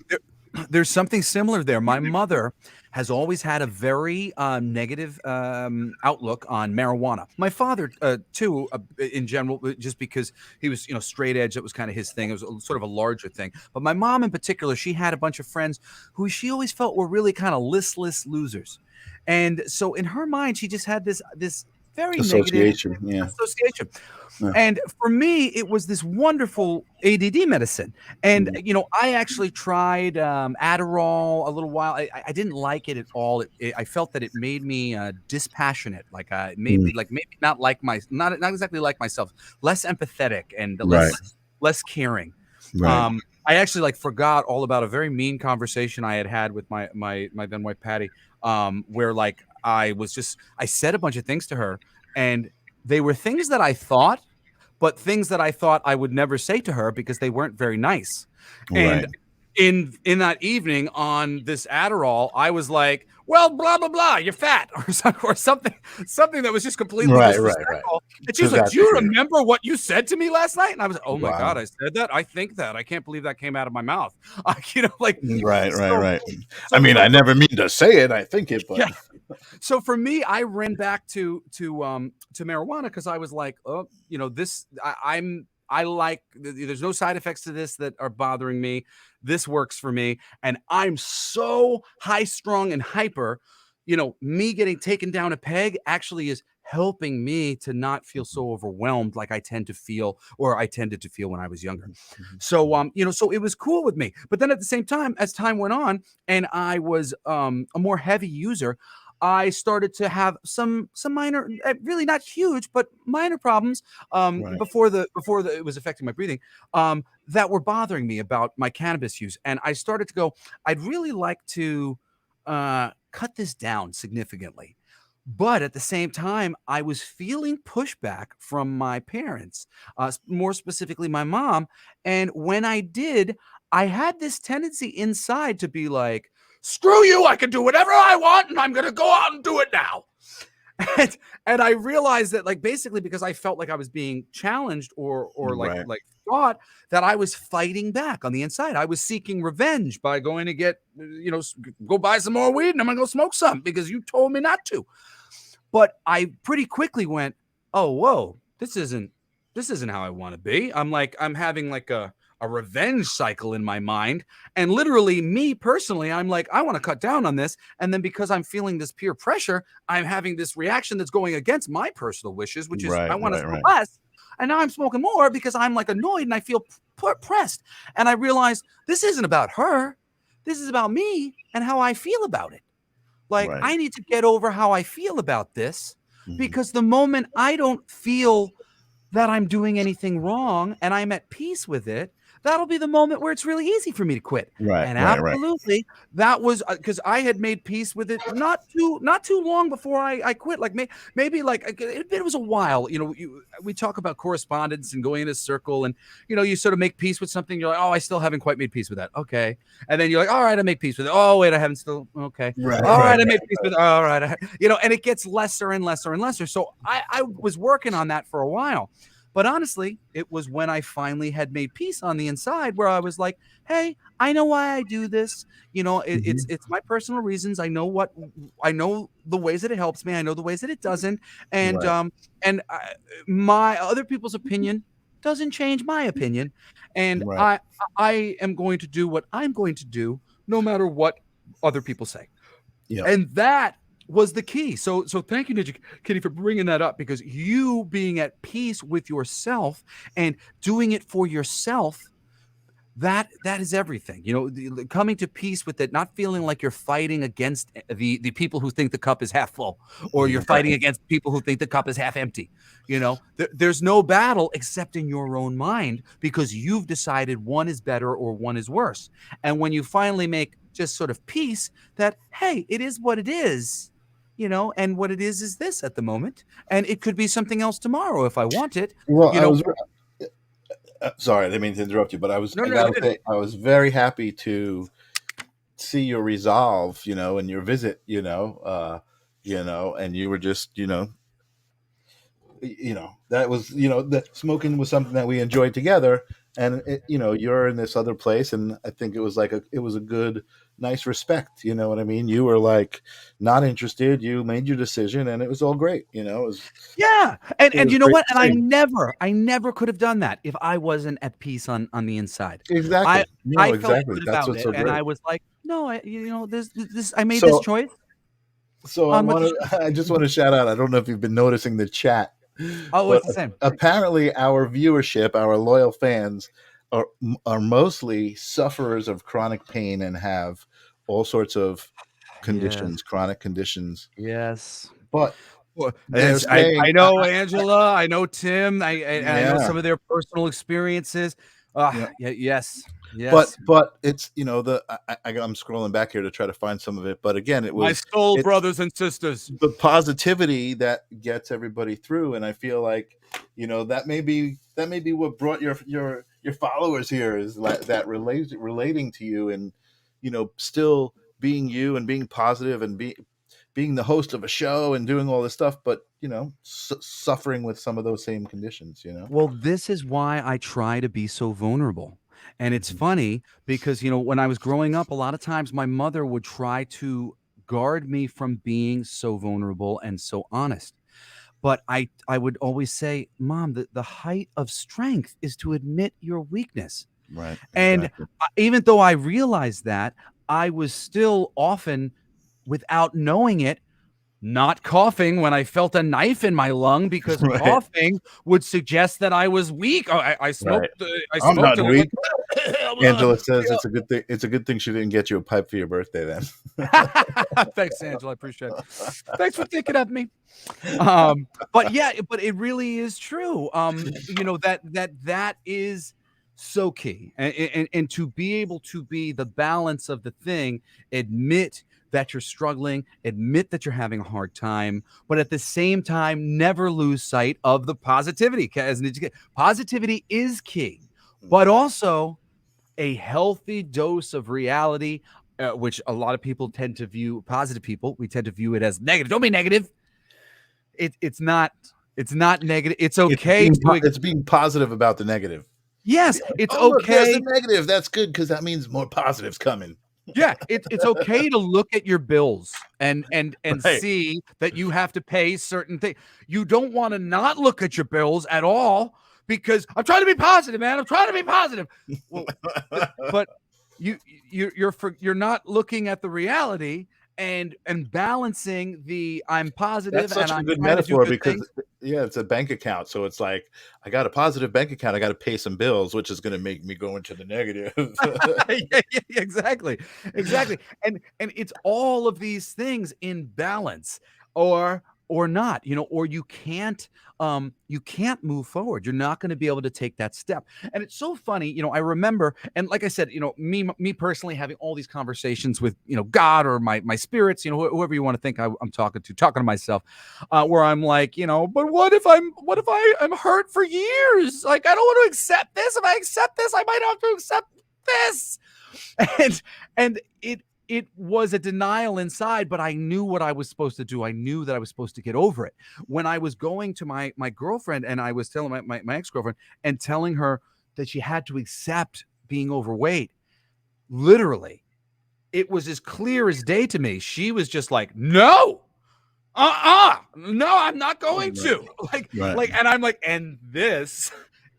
there's something similar there. My mother has always had a very negative outlook on marijuana. My father, too, in general, just because he was, straight edge. That was kind of his thing. It was sort of a larger thing. But my mom, in particular, she had a bunch of friends who she always felt were really kind of listless losers, and so in her mind, she just had this very negative association. Yeah. association. Yeah. And for me, it was this wonderful ADD medicine. And, Mhm. I actually tried Adderall a little while. I didn't like it at all. I felt that it made me dispassionate. Like it made Mm. me like maybe not exactly like myself, less empathetic and Right. less caring. Right. I actually like forgot all about a very mean conversation I had with my then wife Patty, where like I said a bunch of things to her, and they were things that I thought, but things that I thought I would never say to her because they weren't very nice. And Right. in that evening on this Adderall, I was like, "Well, blah blah blah, you're fat," or something that was just completely Right. Right. Right. disrespectful. And she To was like, that "Do you degree. remember what you said to me last night?" And I was like, "Oh my god, Wow. I said that. I think that. I can't believe that came out of my mouth." Like Right. Right. so. Right. I So mean, so I for never mean to say it. I think it, but yeah. So for me, I ran back to marijuana because I was like, oh, this I like. There's no side effects to this that are bothering me. This works for me, and I'm so high strung and hyper. Me getting taken down a peg actually is helping me to not feel so overwhelmed like I tend to feel or I tended to feel when I was younger. So so it was cool with me. But then at the same time, as time went on and I was a more heavy user, I started to have some minor, really not huge, but minor problems right. before it was affecting my breathing that were bothering me about my cannabis use, and I started to go, I'd really like to cut this down significantly. But at the same time, I was feeling pushback from my parents, more specifically my mom. And when I did, I had this tendency inside to be like, screw you, I can do whatever I want, and I'm going to go out and do it now. And, and I realized that, like, basically because I felt like I was being challenged or like Right. thought that I was fighting back on the inside. I was seeking revenge by going to get, go buy some more weed and I'm gonna go smoke some because you told me not to. But I pretty quickly went, oh, whoa, this isn't how I want to be. I'm having like a revenge cycle in my mind. And literally, me personally, I'm like, I want to cut down on this. And then because I'm feeling this peer pressure, I'm having this reaction that's going against my personal wishes, which is I Right, want to right, smoke right, less. And now I'm smoking more because I'm like annoyed and I feel pressed. And I realize this isn't about her. This is about me and how I feel about it. Like, right. I need to get over how I feel about this, Mhm. because the moment I don't feel that I'm doing anything wrong and I'm at peace with it, that'll be the moment where it's really easy for me to quit. Right, And right, right. absolutely, that was because I had made peace with it not too long before I quit. Like maybe like it was a while. We talk about correspondence and going in a circle, and you sort of make peace with something. You're like, oh, I still haven't quite made peace with that. Okay, and then you're like, all right, I make peace with it. Oh wait, I haven't still. Okay, Right, all right, right, I made right. peace with it. All right, and it gets lesser and lesser and lesser. So I was working on that for a while. But honestly, it was when I finally had made peace on the inside where I was like, "Hey, I know why I do this. It's Mhm. it's my personal reasons. I know the ways that it helps me. I know the ways that it doesn't. And Right, um and my other people's opinion doesn't change my opinion. And right. I am going to do what I'm going to do, no matter what other people say. Yep. And that was the key. So thank you, Ninja Kitty, for bringing that up, because you being at peace with yourself and doing it for yourself, that is everything. Coming to peace with it, not feeling like you're fighting against the people who think the cup is half full, or you're fighting Right. against people who think the cup is half empty. There's no battle except in your own mind, because you've decided one is better or one is worse. And when you finally make just sort of peace that, hey, it is what it is, and what it is this at the moment, and it could be something else tomorrow if I want it. Well, you I know was sorry, I didn't mean to interrupt you, but no, I no, you gotta didn't. say, I was very happy to see your resolve, and your visit, and you were just, that was, the smoking was something that we enjoyed together, and you're in this other place, and I think it was a good, nice respect. You know what I mean? You were like not interested. You made your decision, and it was all great. Yeah, and you know Great what? to And I see. never could have done that if I wasn't at peace on the inside. I Exactly. No, I felt exactly. good That's about what's it, so and great. I was like, no, this I made this So choice I on what the want show. to. I just want to shout out. I don't know if you've been noticing the chat, Oh, but it's the same. apparently our viewership, our loyal fans, are mostly sufferers of chronic pain and have all sorts of Yes, conditions, chronic conditions. yes. But Well, they're it's I saying, know Angela, I know Tim, I know yeah, some of their personal experiences. yeah. Yeah, yes, But yes. it's I'm scrolling back here to try to find some of it. But again, My soul it's brothers and sisters. the positivity that gets everybody through, and I feel like that may be what brought your followers here, is that relating to you, and still being you and being positive and being the host of a show and doing all this stuff, but suffering with some of those same conditions. Well, this is why I try to be so vulnerable. And it's Mhm. funny because, when I was growing up, a lot of times my mother would try to guard me from being so vulnerable and so honest. But I would always say, Mom, the height of strength is to admit your weakness. Right, And exactly. even though I realized that, I was still often, without knowing it, not coughing when I felt a knife in my lung, because Right, coughing would suggest that I was weak. Oh, I right. smoked. I I'm smoked, not and I'm like, weak. Angela says it's a good thing. It's a good thing she didn't get you a pipe for your birthday then. thanks, Angela. I appreciate it. Thanks for thinking of me. But yeah, but it really is true. That is so key, and to be able to be the balance of the thing, admit that you're struggling, admit that you're having a hard time, but at the same time, never lose sight of the positivity. As positivity is key, but also a healthy dose of reality, which a lot of people tend to view, positive people, we tend to view it as negative. Don't be negative. It's not. It's not negative. It's okay to. It's being positive about the negative. Yes, it's Oh, look, there's the okay. negative. That's good because that means more positives coming. Yeah, it's okay to look at your bills and Right. see that you have to pay certain things. You don't want to not look at your bills at all, because I'm trying to be positive, man. I'm trying to be positive. Well, but you're not looking at the reality and balancing the I'm positive That's and such a I'm good trying to do metaphor good because things. yeah, it's a bank account. So it's like I got a positive bank account. I got to pay some bills, which is going to make me go into the negative. Yeah, exactly, exactly. And it's all of these things in balance, or not, or you can't move forward. You're not going to be able to take that step. And it's so funny, I remember, and like I said, me personally having all these conversations with God or my spirits, whoever you want to think I'm talking to myself, where I'm like, but what if I am hurt for years? Like, I don't want to accept this. If I accept this, I might have to accept this. And it was a denial inside, but I knew what I was supposed to do. I knew that I was supposed to get over it. When I was going to my girlfriend and I was telling my ex-girlfriend and telling her that she had to accept being overweight, literally, it was as clear as day to me. She was just like, no, no, I'm not going Right. to. Like, Right. and I'm like, and this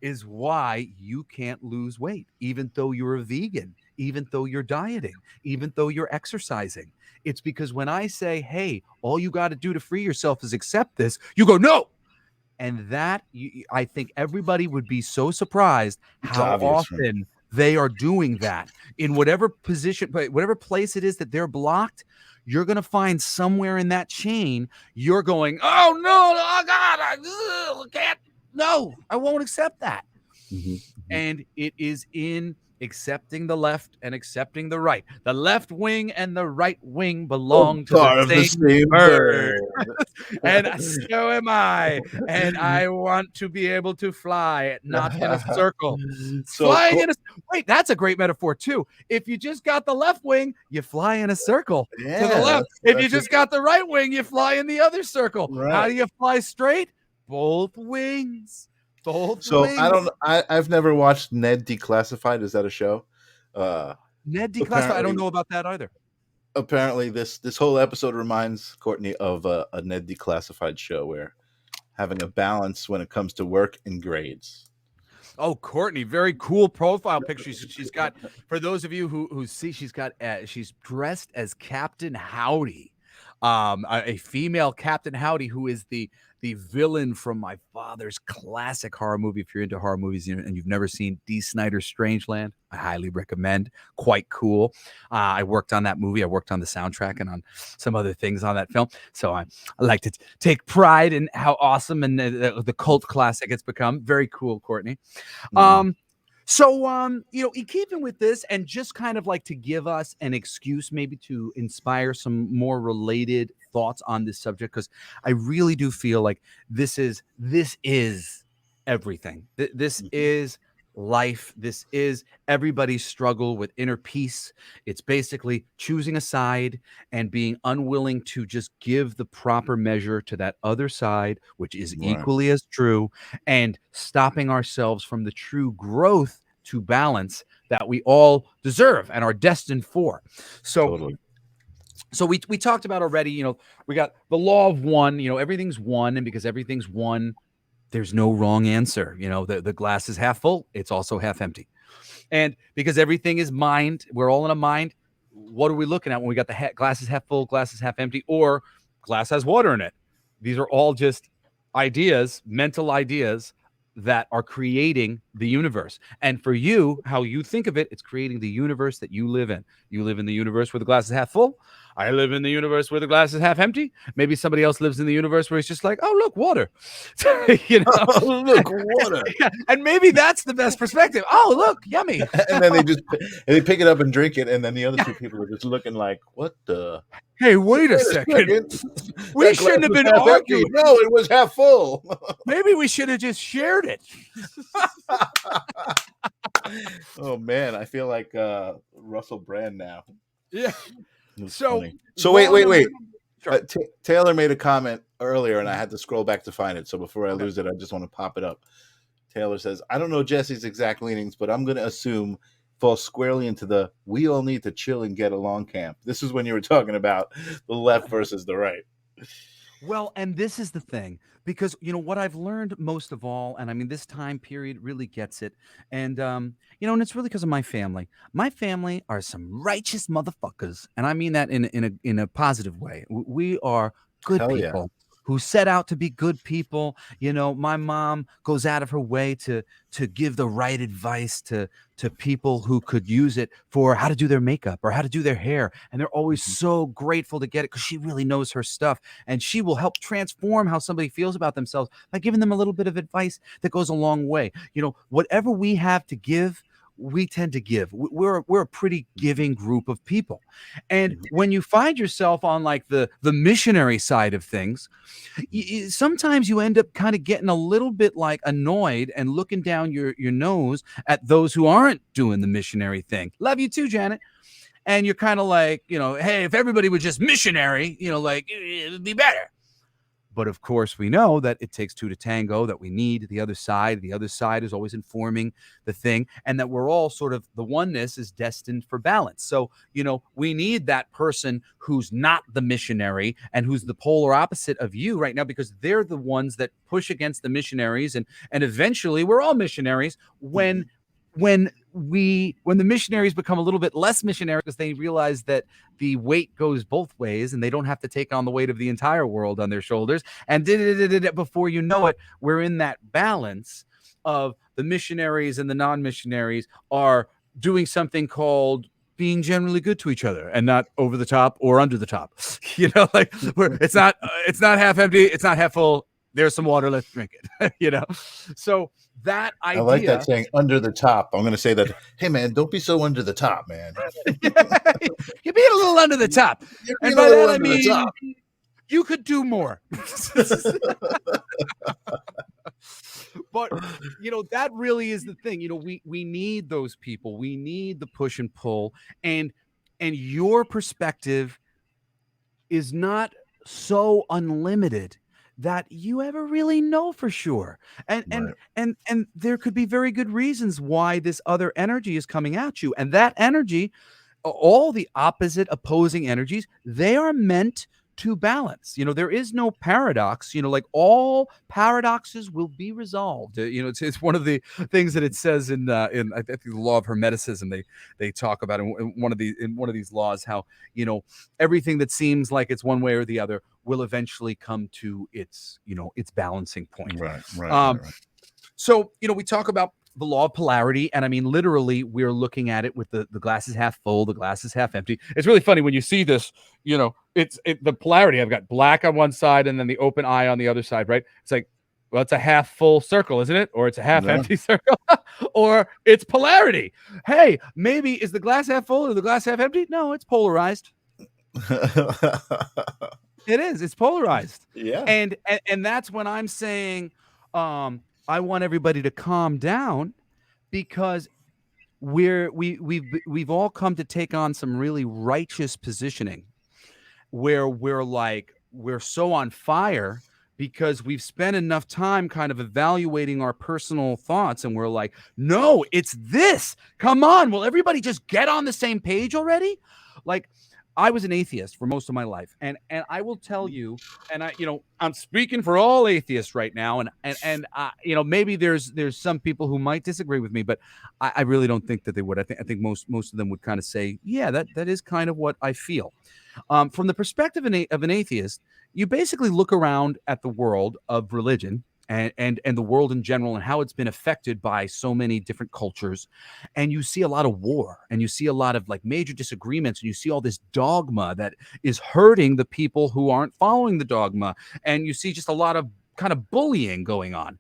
is why you can't lose weight, even though you're a vegan, even though you're dieting, even though you're exercising. It's because when I say, hey, all you got to do to free yourself is accept this, you go, no. And I think everybody would be so surprised It's how obvious. Right? often they are doing that in whatever position, whatever place it is that they're blocked. You're going to find somewhere in that chain, you're going, oh, no, oh, God, I can't. No, I won't accept that. Mm-hmm. And it is in accepting the left and accepting the right. The left wing and the right wing Oh, belong to the part of the same same bird. bird. And so am I. And I want to be able to fly, not in a circle. So, Wait, that's a great metaphor too. If you just got the left wing, you fly in a circle to the yeah, left. If you that's just got the right wing, you fly in the other circle. How right. do you fly straight? Both wings. Both So I wings. don't. I've never watched Ned Declassified. Is that a show? Uh, Ned Declassified. I don't apparently, know about that either. apparently this whole episode reminds Courtney of a Ned Declassified show where having a balance when it comes to work and grades. Oh, Courtney, very cool profile picture. She's got, for those of you who see, she's dressed as Captain Howdy, a female Captain Howdy who is the villain from my father's classic horror movie. If you're into horror movies and you've never seen D. Snider's Strangeland, I highly recommend. Quite cool. I worked on that movie. I worked on the soundtrack and on some other things on that film. So I like to take pride in how awesome and the cult classic it's become. Very cool, Courtney. Mm, In keeping with this, and just kind of like to give us an excuse, maybe to inspire some more related thoughts on this subject, because I really do feel like this is everything. This mhm. is life. This is everybody's struggle with inner peace. It's basically choosing a side and being unwilling to just give the proper measure to that other side, which is Right. equally as true, and stopping ourselves from the true growth to balance that we all deserve and are destined for. So Totally. we talked about already, we got the law of one, everything's one, and because everything's one, there's no wrong answer. The glass is half full, it's also half empty. And because everything is mind, we're all in a mind. What are we looking at when we got the glass is half full, glass is half empty, or glass has water in it? These are all just ideas, mental ideas that are creating the universe. And for you, how you think of it, it's creating the universe that you live in. You live in the universe where the glass is half full. I live in the universe where the glass is half empty. Maybe somebody else lives in the universe where it's just like, oh, look, water. you know? Oh, look, water. And maybe that's the best perspective. Oh, look, yummy. And then they pick it up and drink it, and then the other two people are just looking like, "What the? Hey, wait a Wait a second. second, We that glass shouldn't have was been half empty. arguing. No, it was half full." Maybe we should have just shared it. Oh man, I feel like Russell Brand now. Yeah. It's So funny. So law number wait. sure. Taylor made a comment earlier, and I had to scroll back to find it. So before I Okay. lose it, I just want to pop it up. Taylor says, "I don't know Jesse's exact leanings, but I'm going to assume falls squarely into the we all need to chill and get along camp." This is when you were talking about the left versus the right. Well, and this is the thing, because what I've learned most of all, and I mean this time period really gets it, and and it's really because of my family. My family are some righteous motherfuckers, and I mean that in a positive way. We are good Hell yeah. people who set out to be good people. My mom goes out of her way to give the right advice to people who could use it for how to do their makeup or how to do their hair, and they're always Mhm. so grateful to get it because she really knows her stuff, and she will help transform how somebody feels about themselves by giving them a little bit of advice that goes a long way. Whatever we have to give, we tend to give. We're a pretty Mhm. giving group of people. And Mhm. when you find yourself on like the missionary side of things, sometimes you end up kind of getting a little bit like annoyed and looking down your nose at those who aren't doing the missionary thing. Love you too, Janet. And you're kind of like, hey, if everybody was just missionary, like it would be better. But of course, we know that it takes two to tango, that we need the other side. The other side is always informing the thing, and that we're all sort of the oneness is destined for balance. So, we need that person who's not the missionary and who's the polar opposite of you right now, because they're the ones that push against the missionaries. And eventually, we're all missionaries Mhm. when the missionaries become a little bit less missionary because they realize that the weight goes both ways and they don't have to take on the weight of the entire world on their shoulders. And before you know it, we're in that balance of the missionaries and the non-missionaries are doing something called being generally good to each other and not over the top or under the top. Like where it's not half empty, it's not half full. There's some water, let's drink it. So that I like that idea. saying under the top. I'm going to say that, hey, man, don't be so under the top, man. You're being a little under the top. You're And being a by little that, I under the mean, top. you could do more. But, that really is the thing. We need those people. We need the push and pull. And your perspective is not so unlimited that you ever really know for sure. And and Right. and and there could be very good reasons why this other energy is coming at you. And that energy, all the opposite opposing energies, they are meant to balance. There is no paradox. Like all paradoxes will be resolved. It's one of the things that it says in I think the law of hermeticism. They talk about in one of these laws how everything that seems like it's one way or the other will eventually come to its balancing point. Right. Right. Um, Right. Right. so, we talk about the law of polarity, and I mean, literally, we're looking at it with the glass is half full, the glass is half empty. It's really funny when you see this, the polarity. I've got black on one side and then the open eye on the other side, right? It's like, well, it's a half full circle, isn't it? Or it's a half Yeah. empty circle, or it's polarity. Hey, maybe is the glass half full or the glass half empty? No, it's polarized. It is. It's polarized. Yeah. And that's when I'm saying, I want everybody to calm down because we've all come to take on some really righteous positioning where we're so on fire because we've spent enough time kind of evaluating our personal thoughts, and we're like, no, it's this. Come on, will everybody just get on the same page already? Like, I was an atheist for most of my life, and I will tell you, and I'm speaking for all atheists right now, and maybe there's some people who might disagree with me, but I really don't think that they would. I think most of them would kind of say, yeah, that is kind of what I feel. From the perspective of an atheist, you basically look around at the world of religion and the world in general and how it's been affected by so many different cultures, and you see a lot of war and you see a lot of like major disagreements, and you see all this dogma that is hurting the people who aren't following the dogma, and you see just a lot of kind of bullying going on.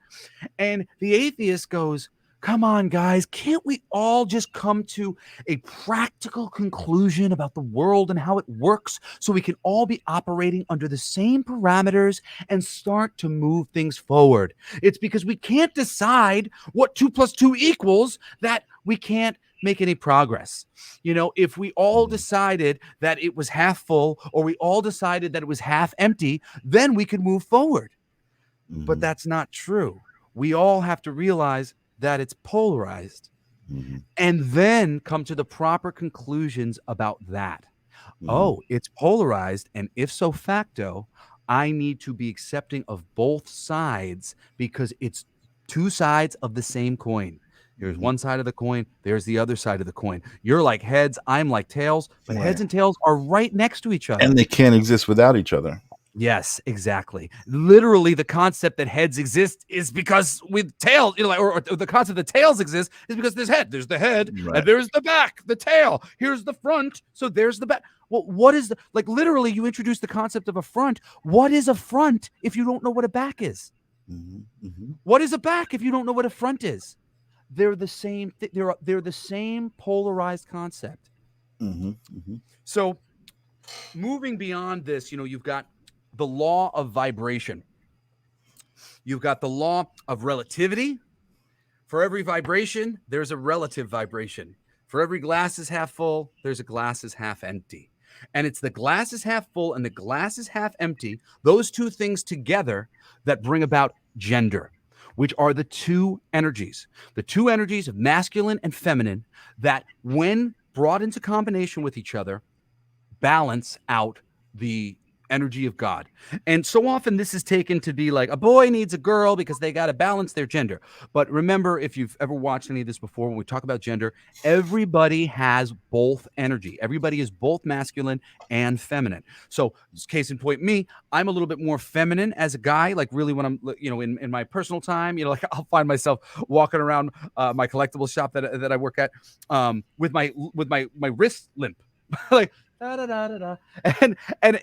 And the atheist goes, come on, guys, can't we all just come to a practical conclusion about the world and how it works so we can all be operating under the same parameters and start to move things forward? It's because we can't decide what 2 plus 2 equals that we can't make any progress. If we all Mhm. decided that it was half full or we all decided that it was half empty, then we could move forward. But Mhm. that's not true. We all have to realize that it's polarized Mhm. and then come to the proper conclusions about that. Mhm. Oh, it's polarized. And if so facto, I need to be accepting of both sides because it's two sides of the same coin. Here's Mhm. one side of the coin, there's the other side of the coin. You're like heads, I'm like tails, but Right. heads and tails are right next to each other. And they can't exist without each other. Yes, exactly. Literally, the concept that heads exist is because with tails, or the concept that tails exist is because there's head. There's the head, and Right. there's the back, the tail. Here's the front, so there's the back. Well, what is literally? You introduce the concept of a front. What is a front if you don't know what a back is? Mhm. Mhm. What is a back if you don't know what a front is? They're the same. They're the same polarized concept. Mhm. Mhm. So moving beyond this, you've got the law of vibration. You've got the law of relativity. For every vibration, there's a relative vibration. For every glass is half full, there's a glass is half empty. And it's the glass is half full and the glass is half empty, those two things together, that bring about gender, which are the two energies of masculine and feminine that, when brought into combination with each other, balance out the energy of God. And so often this is taken to be like a boy needs a girl because they got to balance their gender. But remember, if you've ever watched any of this before, when we talk about gender, everybody has both energy. Everybody is both masculine and feminine. So, case in point, me, I'm a little bit more feminine as a guy. Like, really, when I'm, in my personal time, like I'll find myself walking around my collectible shop that I work at, with my wrist limp. Like, da, da, da, da, da. And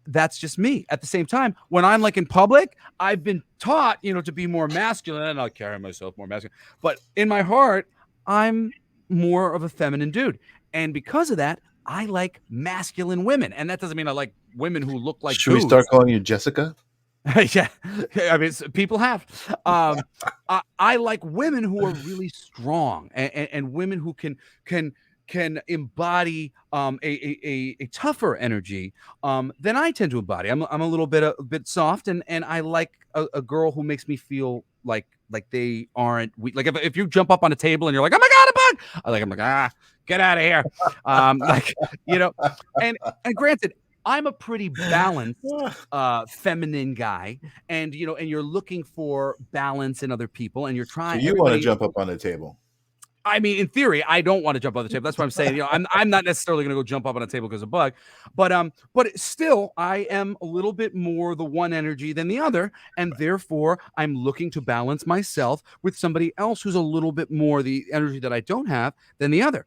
that's just me. At the same time, when I'm like in public, I've been taught, to be more masculine, and I'll carry myself more masculine. But in my heart, I'm more of a feminine dude. And because of that, I like masculine women. And that doesn't mean I like women who look like Should we start dudes. calling you Jessica? Yeah, I mean, people have. I like women who are really strong, and women who can can embody a tougher energy than I tend to embody. I'm a bit soft, and I like a girl who makes me feel like they aren't weak. Like if you jump up on a table and you're like, oh my god, a bug! I'm like, get out of here. Like, you know, and granted, I'm a pretty balanced feminine guy, and you're looking for balance in other people, and you're So trying you want to everybody. jump up on the table? I mean, in theory, I don't want to jump on the table. That's what I'm saying. I'm not necessarily going to go jump up on a table because of bug, but still, I am a little bit more the one energy than the other, and therefore, I'm looking to balance myself with somebody else who's a little bit more the energy that I don't have than the other.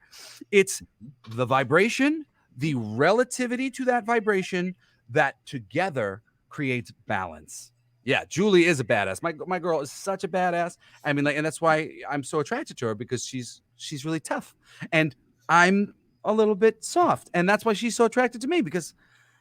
It's the vibration, the relativity to that vibration, that together creates balance. Yeah, Julie is a badass. My girl is such a badass. I mean, and that's why I'm so attracted to her, because she's really tough, and I'm a little bit soft, and that's why she's so attracted to me, because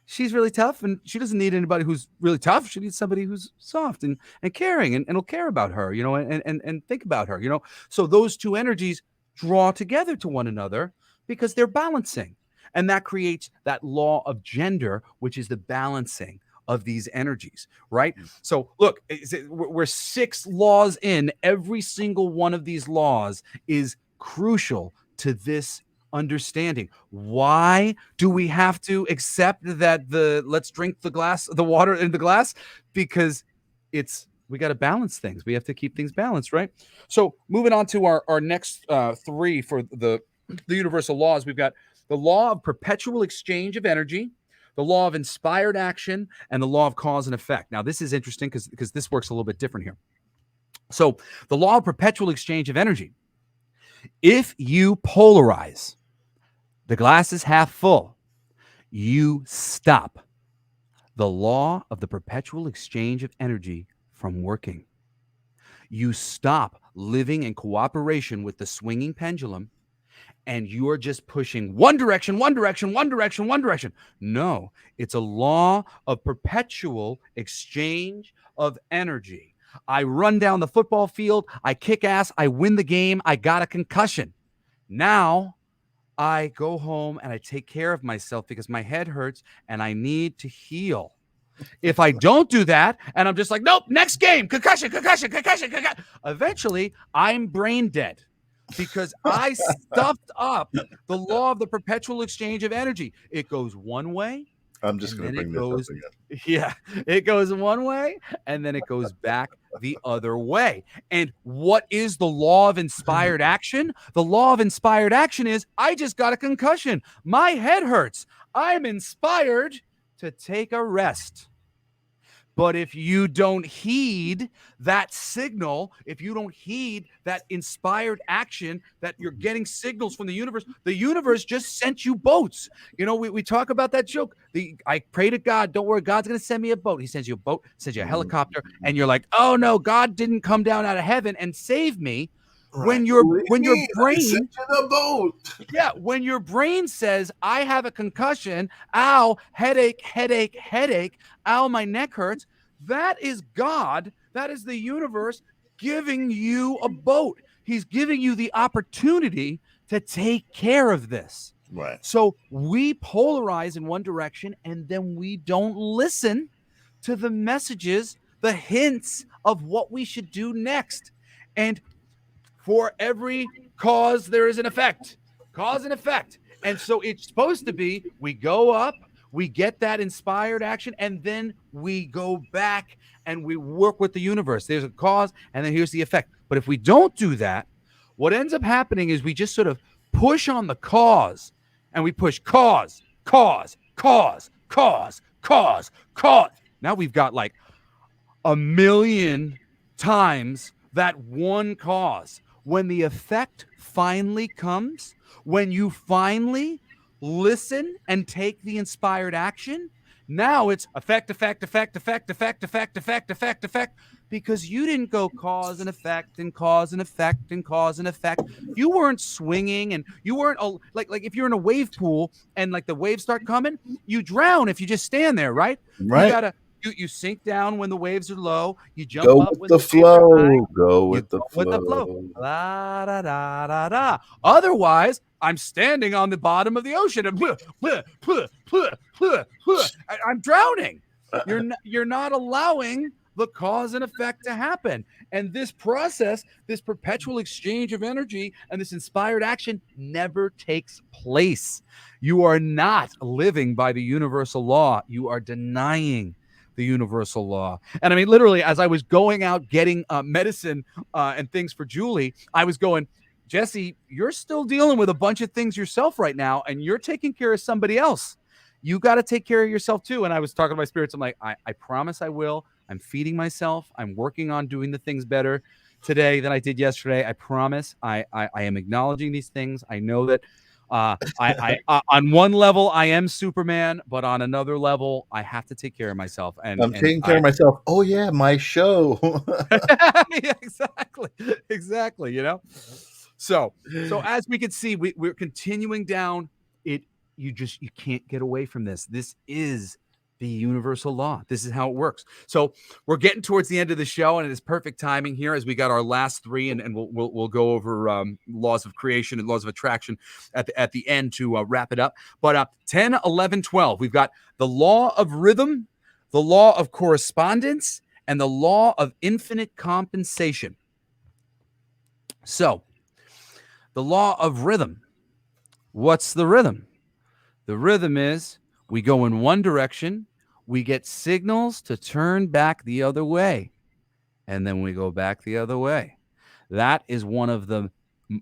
she's really tough, and she doesn't need anybody who's really tough. She needs somebody who's soft and caring, and will care about her, and think about her, So those two energies draw together to one another because they're balancing, and that creates that law of gender, which is the balancing of these energies, right? So look, we're six laws in. Every single one of these laws is crucial to this understanding. Why do we have to accept that let's drink the water in the glass? Because we got to balance things. We have to keep things balanced, right? So moving on to our next three for the universal laws, we've got the law of perpetual exchange of energy, the law of inspired action, and the law of cause and effect. Now, this is interesting because this works a little bit different here. So, the law of perpetual exchange of energy. If you polarize, the glass is half full, you stop the law of the perpetual exchange of energy from working. You stop living in cooperation with the swinging pendulum, and you're just pushing one direction, one direction, one direction, one direction. No, it's a law of perpetual exchange of energy. I run down the football field, I kick ass, I win the game, I got a concussion. Now I go home and I take care of myself because my head hurts and I need to heal. If I don't do that and I'm just like, nope, next game, concussion, concussion, concussion, concussion, eventually I'm brain dead because I stuffed up the law of the perpetual exchange of energy. It goes one way I'm just and gonna then it bring this up goes, again. yeah, it goes one way and then it goes back the other way. And what is the law of inspired action? The law of inspired action is I just got a concussion. My head hurts. I'm inspired to take a rest. But if you don't heed that signal, if you don't heed that inspired action, that you're getting signals from the universe just sent you boats. You know, we talk about that joke. I pray to God, don't worry, God's going to send me a boat. He sends you a boat, sends you a helicopter, and you're like, oh no, God didn't come down out of heaven and save me. Right. What do When you your mean? I sent brain you the boat. yeah, when your brain says, I have a concussion, ow, headache, headache, headache, ow, my neck hurts, that is God, that is the universe giving you a boat. He's giving you the opportunity to take care of this. Right. So we polarize in one direction and then we don't listen to the messages, the hints of what we should do next. And for every cause, there is an effect. Cause and effect. And so it's supposed to be we go up, we get that inspired action, and then we go back and we work with the universe. There's a cause, and then here's the effect. But if we don't do that, what ends up happening is we just sort of push on the cause and we push cause, cause, cause, cause, cause, cause. Now we've got like a million times that one cause. When the effect finally comes, when you finally listen and take the inspired action, now it's effect, effect, effect, effect, effect, effect, effect, effect, effect, because you didn't go cause and effect and cause and effect and cause and effect. You weren't swinging and you weren't like if you're in a wave pool and like the waves start coming, you drown if you just stand there, right? You Right. gotta you sink down when the waves are low. You jump Go up with when the the waves are high. flow. Go You with the go with the flow. flow. La da da da da. Otherwise, I'm standing on the bottom of the ocean and I'm drowning. You're not allowing the cause and effect to happen. And this process, this perpetual exchange of energy and this inspired action never takes place. You are not living by the universal law. You are denying the universal law. And I mean, literally, as I was going out getting medicine and things for Julie, I was going, Jesse, you're still dealing with a bunch of things yourself right now, and you're taking care of somebody else. You got to take care of yourself too. And I was talking to my spirits. I'm like, I promise I will. I'm feeding myself. I'm working on doing the things better today than I did yesterday. I promise. I am acknowledging these things. I know that on one level I am Superman, but on another level I have to take care of myself. And I'm taking care of myself. Oh yeah, my show. yeah, exactly. You know, so as we can see, we're continuing down it. You can't get away from this. This is the universal law. This is how it works. So we're getting towards the end of the show, and it is perfect timing here as we got our last three, and we'll go over laws of creation and laws of attraction at the end to wrap it up. But 10, 11, 12, we've got the law of rhythm, the law of correspondence, and the law of infinite compensation. So the law of rhythm. What's the rhythm? The rhythm is we go in one direction, we get signals to turn back the other way, and then we go back the other way. That is one of the,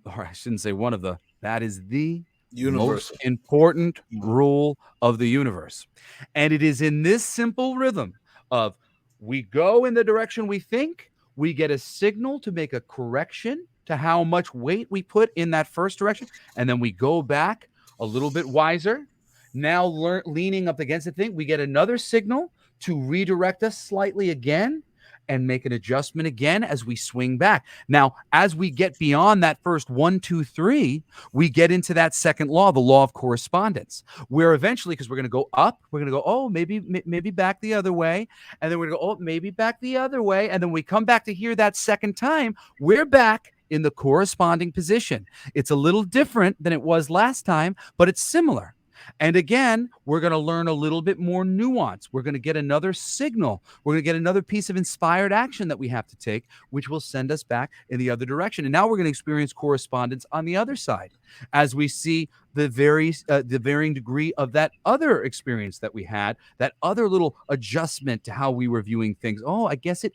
or I shouldn't say one of the, that is the Universal. most important rule of the universe. And it is in this simple rhythm of we go in the direction we think, we get a signal to make a correction to how much weight we put in that first direction, and then we go back a little bit wiser. Now leaning up against the thing, we get another signal to redirect us slightly again and make an adjustment again as we swing back. Now, as we get beyond that first 1, 2, 3, we get into that second law, the law of correspondence, where eventually, because we're going to go up, we're going to go, oh, maybe back the other way. And then we're going to go, oh, maybe back the other way. And then we come back to here that second time, we're back in the corresponding position. It's a little different than it was last time, but it's similar. And again, we're going to learn a little bit more nuance. We're going to get another signal. We're going to get another piece of inspired action that we have to take, which will send us back in the other direction. And now we're going to experience correspondence on the other side as we see the varying degree of that other experience that we had, that other little adjustment to how we were viewing things. Oh, I guess it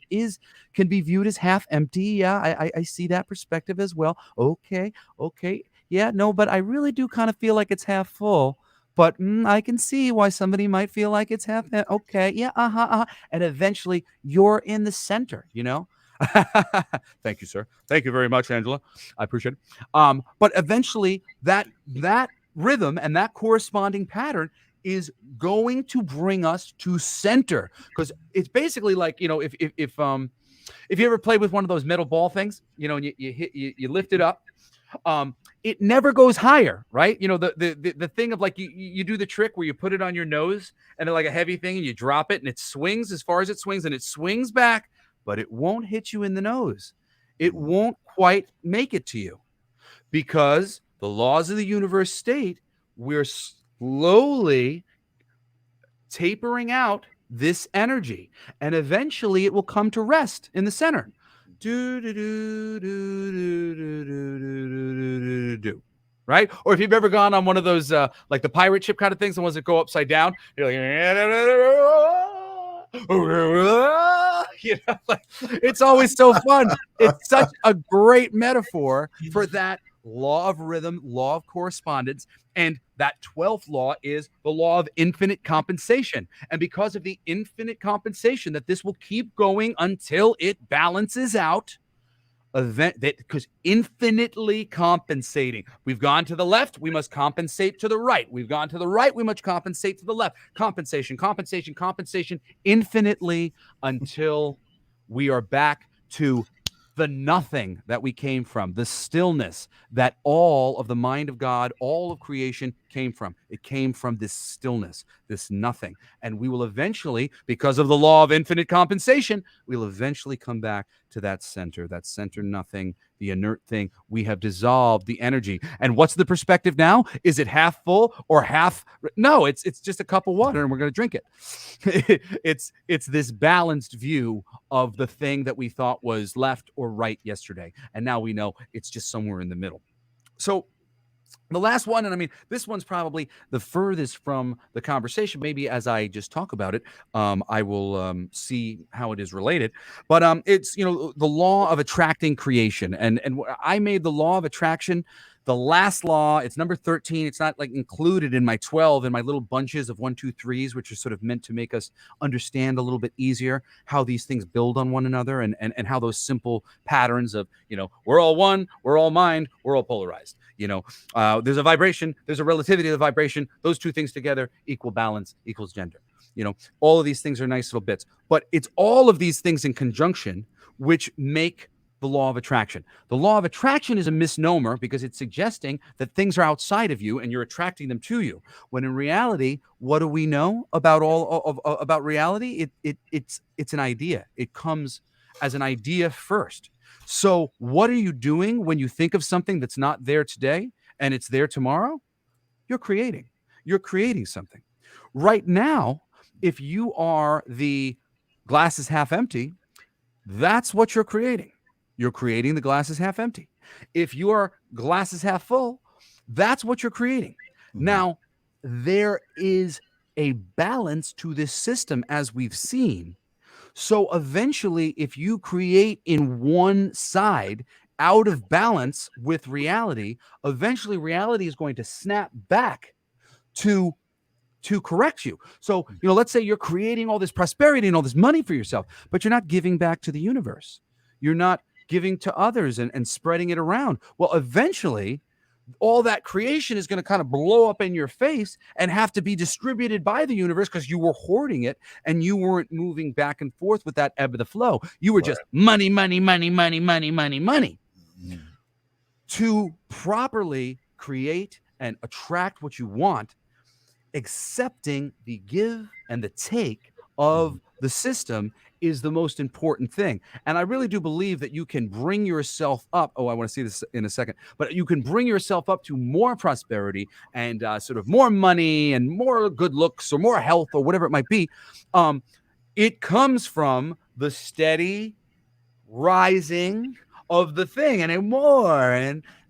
can be viewed as half empty. Yeah, I see that perspective as well. Okay. Yeah, no, but I really do kind of feel like it's half full. But I can see why somebody might feel like it's half. Okay, yeah, and eventually you're in the center. Thank you, sir. Thank you very much, Angela. I appreciate it. But eventually, that rhythm and that corresponding pattern is going to bring us to center, because it's basically like, if you ever played with one of those metal ball things, and you lift it up, it never goes higher, right? The thing of, like, you do the trick where you put it on your nose and then, like, a heavy thing, and you drop it and it swings as far as it swings, and it swings back, but it won't hit you in the nose. It won't quite make it to you, because the laws of the universe state we're slowly tapering out this energy, and eventually it will come to rest in the center. Right? Or if you've ever gone on one of those like the pirate ship kind of things, the ones that go upside down, you're like, like, it's always so fun. It's such a great metaphor for that law of rhythm, law of correspondence. And that 12th law is the law of infinite compensation. And because of the infinite compensation, that this will keep going until it balances out, because infinitely compensating. We've gone to the left, we must compensate to the right. We've gone to the right, we must compensate to the left. Compensation, infinitely, until we are back to the nothing that we came from, the stillness that all of the mind of God, all of creation came from. It came from this stillness, this nothing. And we will eventually, because of the law of infinite compensation, we'll eventually come back to that center nothing, the inert thing. We have dissolved the energy. And what's the perspective now? Is it half full or half? No, it's just a cup of water and we're going to drink it. It's this balanced view of the thing that we thought was left or right yesterday. And now we know it's just somewhere in the middle. So the last one, and I mean, this one's probably the furthest from the conversation. Maybe as I just talk about it, I will see how it is related. But it's, the law of attracting creation. And I made the law of attraction the last law. It's number 13. It's not like included in my 12 in my little bunches of 1, 2, 3s, which are sort of meant to make us understand a little bit easier how these things build on one another, and how those simple patterns of, we're all one, we're all mind, we're all polarized. There's a vibration, there's a relativity of the vibration. Those two things together equal balance, equals gender. All of these things are nice little bits, but it's all of these things in conjunction which make the law of attraction. The law of attraction is a misnomer because it's suggesting that things are outside of you and you're attracting them to you. When in reality, what do we know about about reality? It's an idea. It comes as an idea first. So what are you doing when you think of something that's not there today and it's there tomorrow? You're creating. You're creating something. Right now, if you are the glass is half empty, that's what you're creating. You're creating the glass is half empty. If your glass is half full, that's what you're creating. Now, there is a balance to this system, as we've seen. So eventually, if you create in one side out of balance with reality, eventually reality is going to snap back to correct you. So, let's say you're creating all this prosperity and all this money for yourself, but you're not giving back to the universe. You're not giving to others and spreading it around. Well, eventually, all that creation is going to kind of blow up in your face and have to be distributed by the universe because you were hoarding it and you weren't moving back and forth with that ebb of the flow. You were just money, money, money, money, money, money, money. To properly create and attract what you want, accepting the give and the take of Mhm. the system is the most important thing. And I really do believe that you can bring yourself up. Oh, I want to see this in a second, but you can bring yourself up to more prosperity and sort of more money and more good looks or more health or whatever it might be. Um, it comes from the steady rising of the thing and more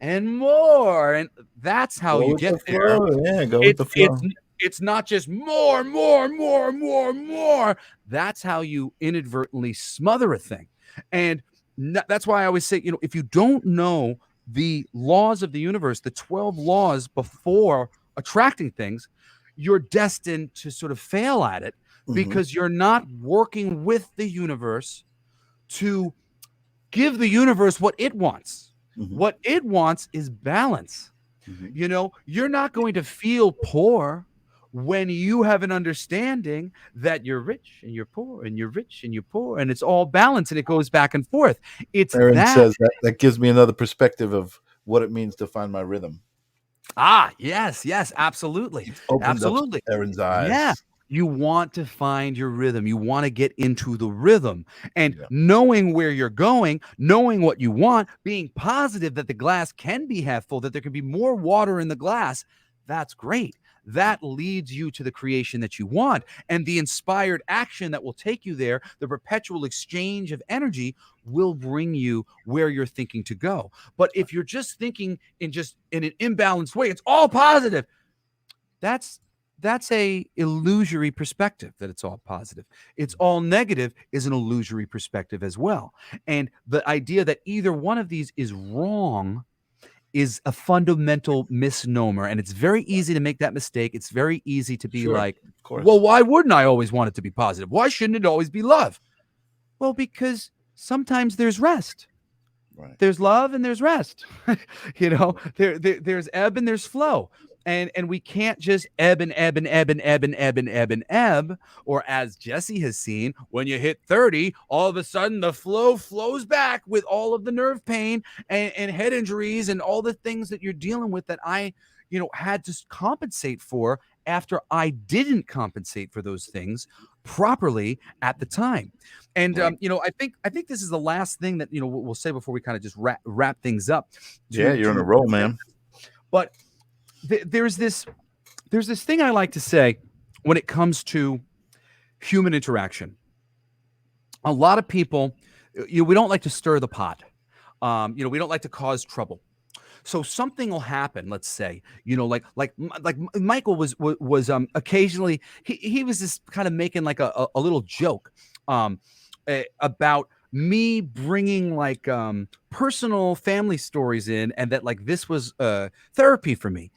and more. And that's how Go you with get the there. flow. Yeah, go with It's the it's flow. it's not just more, more, more, more, more. That's how you inadvertently smother a thing. And that's why I always say, if you don't know the laws of the universe, the 12 laws before attracting things, you're destined to sort of fail at it Hmm. because you're not working with the universe to give the universe what it wants. Hmm. What it wants is balance. Hmm. You're not going to feel poor when you have an understanding that you're rich and you're poor and you're rich and you're poor and it's all balanced and it goes back and forth. It's Aaron that. says that gives me another perspective of what it means to find my rhythm. Yes, yes, absolutely. It's opened up Absolutely. Aaron's Yeah. eyes. You want to find your rhythm. You want to get into the rhythm and Yeah. knowing where you're going, knowing what you want, being positive that the glass can be half full, that there can be more water in the glass. That's great. That leads you to the creation that you want and the inspired action that will take you there. The perpetual exchange of energy will bring you where you're thinking to go. But if you're just thinking in an imbalanced way, it's all positive. That's that's a illusory perspective that it's all positive. It's all negative is an illusory perspective as well. And the idea that either one of these is wrong is a fundamental misnomer. And it's very easy to make that mistake. It's very easy to be Sure. like, Of well, course. why wouldn't I always want it to be positive? Why shouldn't it always be love? Well, because sometimes there's rest. Right. There's love and there's rest. There's ebb and there's flow. And we can't just ebb and ebb and ebb and ebb and ebb and ebb and ebb. Or as Jesse has seen, when you hit 30, all of a sudden the flow flows back with all of the nerve pain and head injuries and all the things that you're dealing with that I had to compensate for after I didn't compensate for those things properly at the time. And Right. I think this is the last thing that we'll say before we kind of just wrap things up. Yeah, To you're on a to roll, man. but there's this thing I like to say when it comes to human interaction. A lot of people, we don't like to stir the pot. We don't like to cause trouble. So something will happen. Let's say, like Michael was occasionally he was just kind of making like a little joke about me bringing like personal family stories in, and that like this was therapy for me.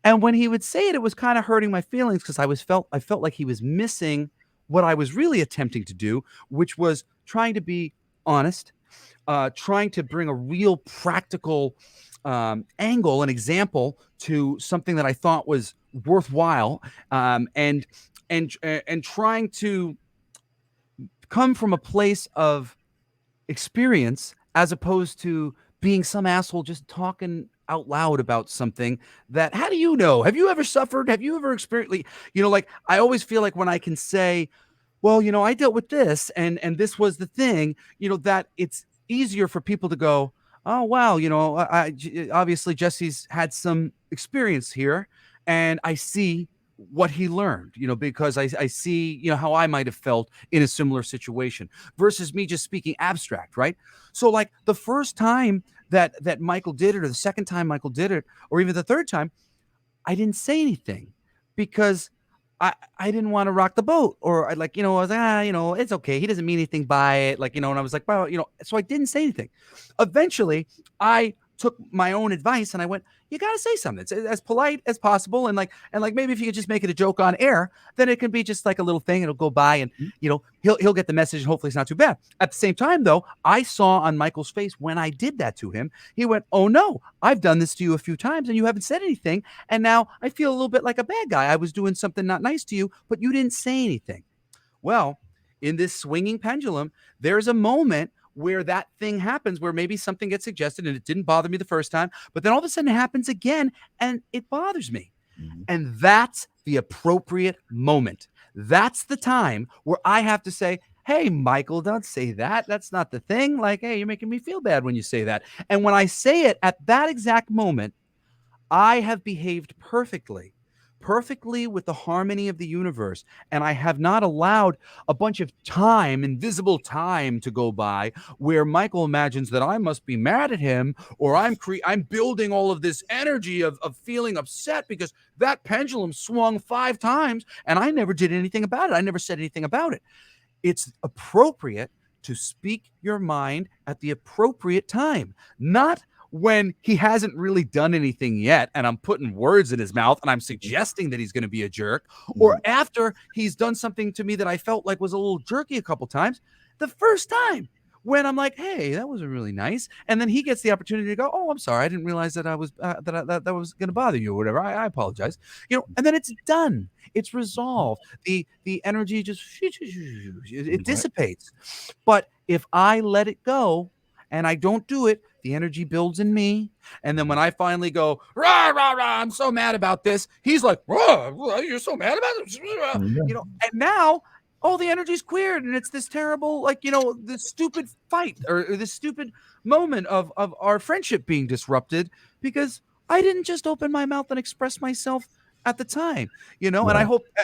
And when he would say it, it was kind of hurting my feelings because I felt like he was missing what I was really attempting to do, which was trying to be honest, trying to bring a real practical angle, an example to something that I thought was worthwhile, and trying to come from a place of experience as opposed to being some asshole just talking out loud about something that how do you know? Have you ever suffered? Have you ever experienced like I always feel like when I can say, well, I dealt with this and this was the thing, that it's easier for people to go, oh wow, obviously Jesse's had some experience here and I see what he learned, because I see, how I might have felt in a similar situation versus me just speaking abstract, right? So like the first time that Michael did it, or the second time Michael did it, or even the third time, I didn't say anything because I didn't want to rock the boat, or I like, I was like, it's okay. He doesn't mean anything by it. Like, and I was like, well, so I didn't say anything. Eventually, I took my own advice and I went, you got to say something. It's as polite as possible. And like maybe if you could just make it a joke on air, then it can be just like a little thing. It'll go by and, he'll get the message and hopefully it's not too bad. At the same time, though, I saw on Michael's face when I did that to him, he went, oh no, I've done this to you a few times and you haven't said anything. And now I feel a little bit like a bad guy. I was doing something not nice to you, but you didn't say anything. Well, in this swinging pendulum, there's a moment where that thing happens where maybe something gets suggested and it didn't bother me the first time, but then all of a sudden it happens again and it bothers me. Mhm. And that's the appropriate moment. That's the time where I have to say, hey, Michael, don't say that. That's not the thing. Like, hey, you're making me feel bad when you say that. And when I say it at that exact moment, I have behaved perfectly, perfectly with the harmony of the universe. And I have not allowed a bunch of time, invisible time, to go by where Michael imagines that I must be mad at him, or I'm building all of this energy of feeling upset because that pendulum swung 5 times and I never did anything about it. I never said anything about it. It's appropriate to speak your mind at the appropriate time, not when he hasn't really done anything yet and I'm putting words in his mouth and I'm suggesting that he's going to be a jerk, or Mm. after he's done something to me that I felt like was a little jerky a couple times. The first time when I'm like, hey, that was really nice, and then he gets the opportunity to go, oh, I'm sorry, I didn't realize that I was that was going to bother you or whatever. I apologize, and then it's done. It's resolved. The energy just it Right. dissipates. But if I let it go and I don't do it, the energy builds in me. And then when I finally go, rah, rah, rah, I'm so mad about this, he's like, rah, rah, you're so mad about it. Yeah. And now all the energy's queered and it's this terrible, like, this stupid fight or this stupid moment of our friendship being disrupted because I didn't just open my mouth and express myself at the time, and Right.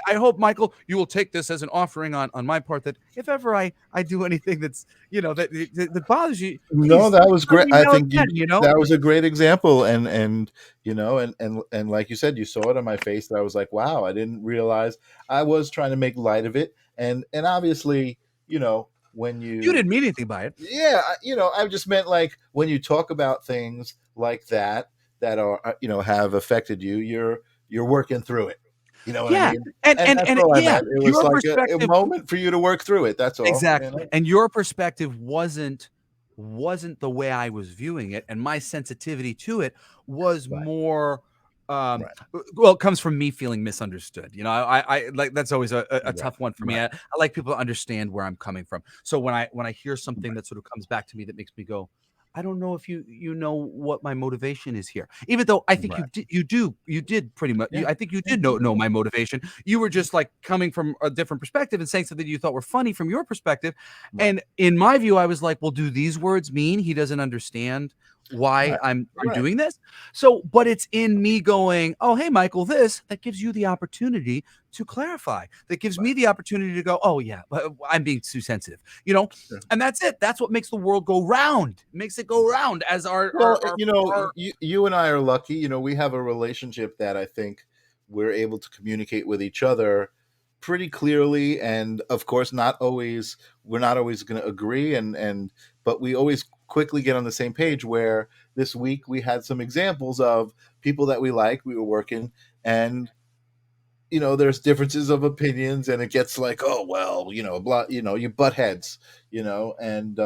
I hope, Michael, you will take this as an offering on my part, that if ever I do anything that's, that bothers you, No, please that was let great. me I know think you again. that was a great example, and and like you said, you saw it on my face that I was like, wow, I didn't realize I was trying to make light of it, and obviously, when You you didn't mean anything by it. yeah, I just meant like when you talk about things like that that are have affected you, you're working through it. You know what I Yeah, mean? and And and that's and all I yeah, meant. It was your like a perspective. moment for you to work through it. That's all. Exactly, and your perspective wasn't the way I was viewing it, and my sensitivity to it was Right, more, right, well, it comes from me feeling misunderstood. I like, that's always a right, tough one for me. right, I like people to understand where I'm coming from. So when I hear something right, that sort of comes back to me that makes me go, I don't know if you know what my motivation is here. Even though I think right. you did pretty much. Yeah, I think you yeah, did know my motivation. You were just like coming from a different perspective and saying something you thought were funny from your perspective. right, And in my view, I was like, well, do these words mean he doesn't understand why right, I'm right, doing this? So, but it's in me going, oh, hey, Michael, this that gives you the opportunity to clarify. That gives right. me the opportunity to go, oh yeah, I'm being too sensitive, Sure. and that's it. That's what makes the world go round. It makes it go round as Well, our you and I are lucky. We have a relationship that I think we're able to communicate with each other pretty clearly, and of course, not always. We're not always going to agree, but we always quickly get on the same page. Where this week we had some examples of people that we like. We were working, and there's differences of opinions, and it gets like, oh well, blah, you butt heads, and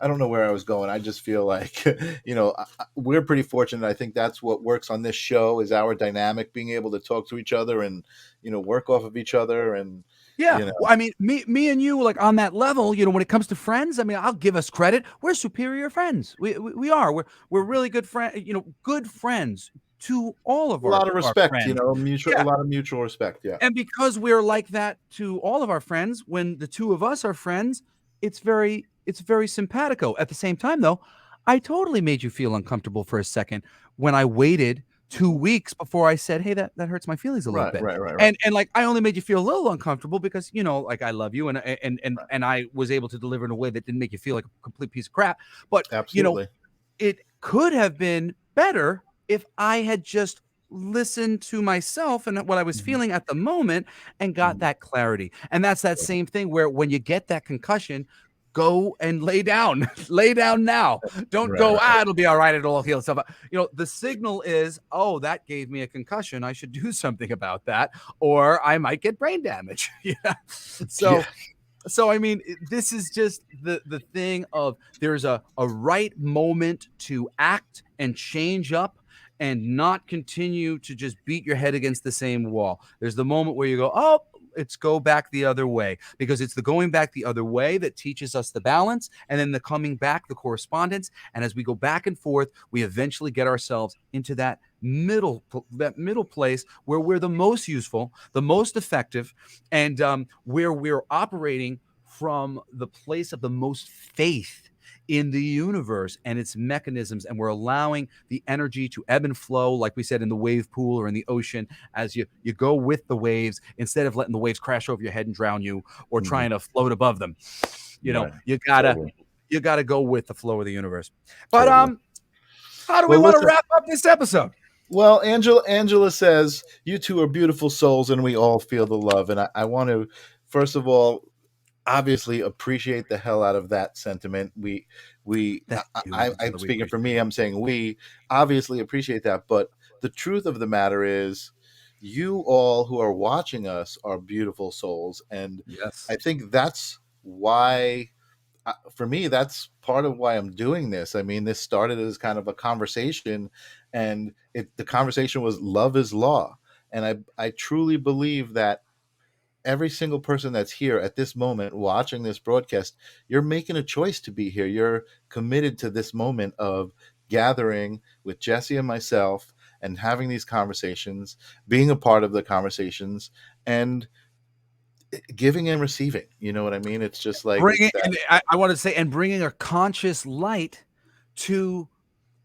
I don't know where I was going. I just feel like, we're pretty fortunate. I think that's what works on this show is our dynamic, being able to talk to each other and, work off of each other. And, Yeah, you know, well, I mean, me and you, like, on that level, when it comes to friends, I mean, I'll give us credit. We're superior friends. We are. We're really good friends. Good friends to all of a lot of our respect, friends. a Yeah, lot of mutual respect. Yeah. and because we're like that to all of our friends, when the two of us are friends, it's very simpatico. At the same time, though, I totally made you feel uncomfortable for a second when I waited 2 weeks before I said, "Hey, that hurts my feelings a little Right, bit," right, right, right, and like, I only made you feel a little uncomfortable because like, I love you, and right. I was able to deliver in a way that didn't make you feel like a complete piece of crap. But Absolutely. it could have been better if I had just listened to myself and what I was Mhm, feeling at the moment and got mhm. that clarity. And that's that same thing where when you get that concussion, go and lay down. Lay down now. Don't Right, go, right, it'll be all right. It'll all heal itself out. The signal is, oh, that gave me a concussion. I should do something about that, or I might get brain damage. Yeah. yeah, So I mean, this is just the thing of there's a right moment to act and change up and not continue to just beat your head against the same wall. There's the moment where you go, oh, it's go back the other way, because it's the going back the other way that teaches us the balance, and then the coming back, the correspondence. And as we go back and forth, we eventually get ourselves into that middle place where we're the most useful, the most effective, and where we're operating from the place of the most faith in the universe and its mechanisms, and we're allowing the energy to ebb and flow, like we said, in the wave pool or in the ocean, as you go with the waves instead of letting the waves crash over your head and drown you, or Mhm. trying to float above them. Right. You gotta Totally. go with the flow of the universe. But Totally. how do we Well, want to listen. wrap up this episode? Well, Angela says you two are beautiful souls, and we all feel the love. And I want to, first of all, obviously appreciate the hell out of that sentiment. We Thank you. That's I'm what we speaking for appreciate. me. I'm saying we obviously appreciate that, but the truth of the matter is, you all who are watching us are beautiful souls, and Yes. I think that's why. For me, that's part of why I'm doing this. I mean, this started as kind of a conversation, and the conversation was love is law, and I truly believe that every single person that's here at this moment watching this broadcast, you're making a choice to be here. You're committed to this moment of gathering with Jesse and myself and having these conversations, being a part of the conversations, and giving and receiving. You know what I mean? It's just like it's Bringing, that. and I want to say, and bringing a conscious light to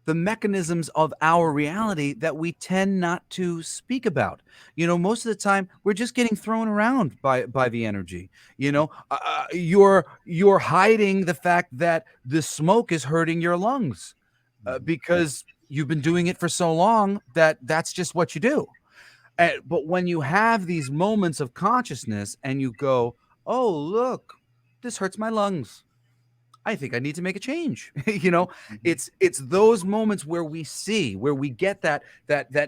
the mechanisms of our reality that we tend not to speak about. Most of the time we're just getting thrown around by the energy. You're hiding the fact that the smoke is hurting your lungs, because you've been doing it for so long that that's just what you do. But when you have these moments of consciousness and you go, oh, look, this hurts my lungs, I think I need to make a change. Mhm. It's those moments where we see, where we get that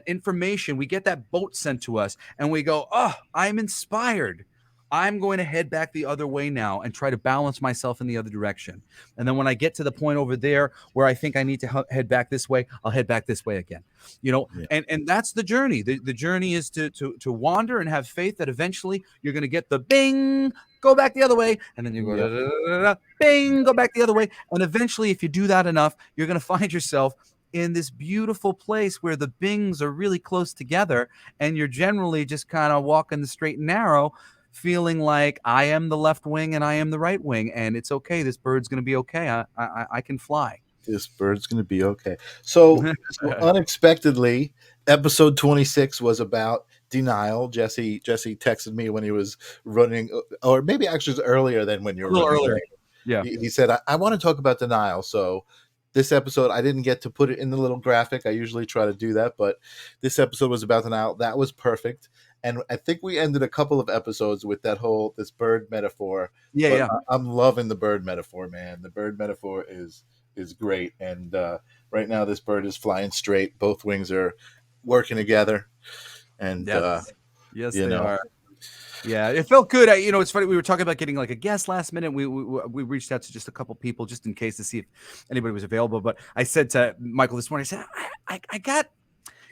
information, we get that boat sent to us, and we go, "Oh, I'm inspired. I'm going to head back the other way now and try to balance myself in the other direction." And then when I get to the point over there where I think I need to head back this way, I'll head back this way again. Yeah. And that's the journey. The journey is to wander and have faith that eventually you're going to get the bing, go back the other way, and then you go Yeah. da, da, da, da, bing, go back the other way, and eventually, if you do that enough, you're going to find yourself in this beautiful place where the bings are really close together, and you're generally just kind of walking the straight and narrow, feeling like I am the left wing and I am the right wing, and it's okay. This bird's going to be okay. I can fly. This bird's going to be okay. So unexpectedly, episode 26 was about denial. Jesse texted me when he was running, or maybe actually it was earlier than when you A were little running earlier. away. Yeah. He said, I want to talk about denial. So this episode, I didn't get to put it in the little graphic. I usually try to do that, but this episode was about denial. That was perfect. And I think we ended a couple of episodes with this bird metaphor. Yeah. But Yeah. I'm loving the bird metaphor, man. The bird metaphor is great. And right now, this bird is flying straight. Both wings are working together, and Yes. Yes, you they know, are. Yeah, it felt good. It's funny. We were talking about getting like a guest last minute. We reached out to just a couple people just in case to see if anybody was available. But I said to Michael this morning, I said, I got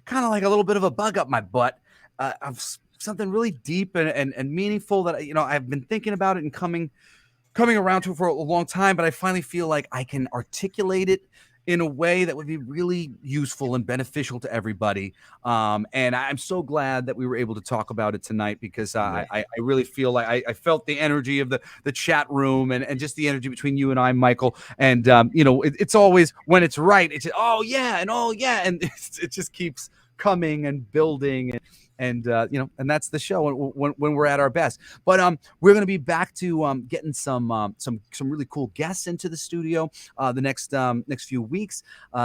kind of like a little bit of a bug up my butt of something really deep and meaningful that I've been thinking about it and coming around to it for a long time, but I finally feel like I can articulate it in a way that would be really useful and beneficial to everybody. And I'm so glad that we were able to talk about it tonight, because yeah, I really feel like I felt the energy of the chat room, and just the energy between you and I, Michael. And it's always when it's right, it's oh yeah, and oh yeah, and it just keeps coming and building, and that's the show when we're at our best. But we're going to be back to getting some really cool guests into the studio the next few weeks.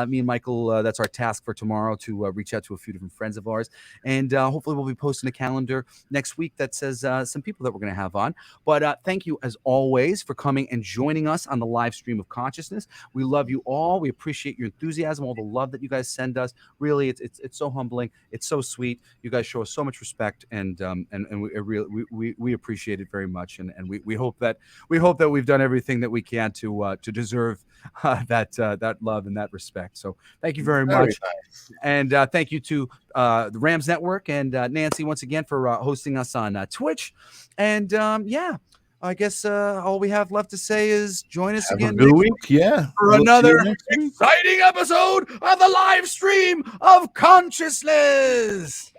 Me and Michael, that's our task for tomorrow, to reach out to a few different friends of ours, and hopefully we'll be posting a calendar next week that says some people that we're going to have on. But thank you as always for coming and joining us on the live stream of consciousness. We love you all. We appreciate your enthusiasm, all the love that you guys send us. Really, it's so humbling. It's so sweet. You guys show us so much respect, and we appreciate it very much. And we hope that we've done everything that we can to deserve that love and that respect. So thank you very very much. nice. And thank you to the Rams Network and Nancy once again for hosting us on Twitch. And yeah, I guess all we have left to say is join us Have a again good next week. Yeah. for We'll see you another next week. exciting episode of the live stream of consciousness.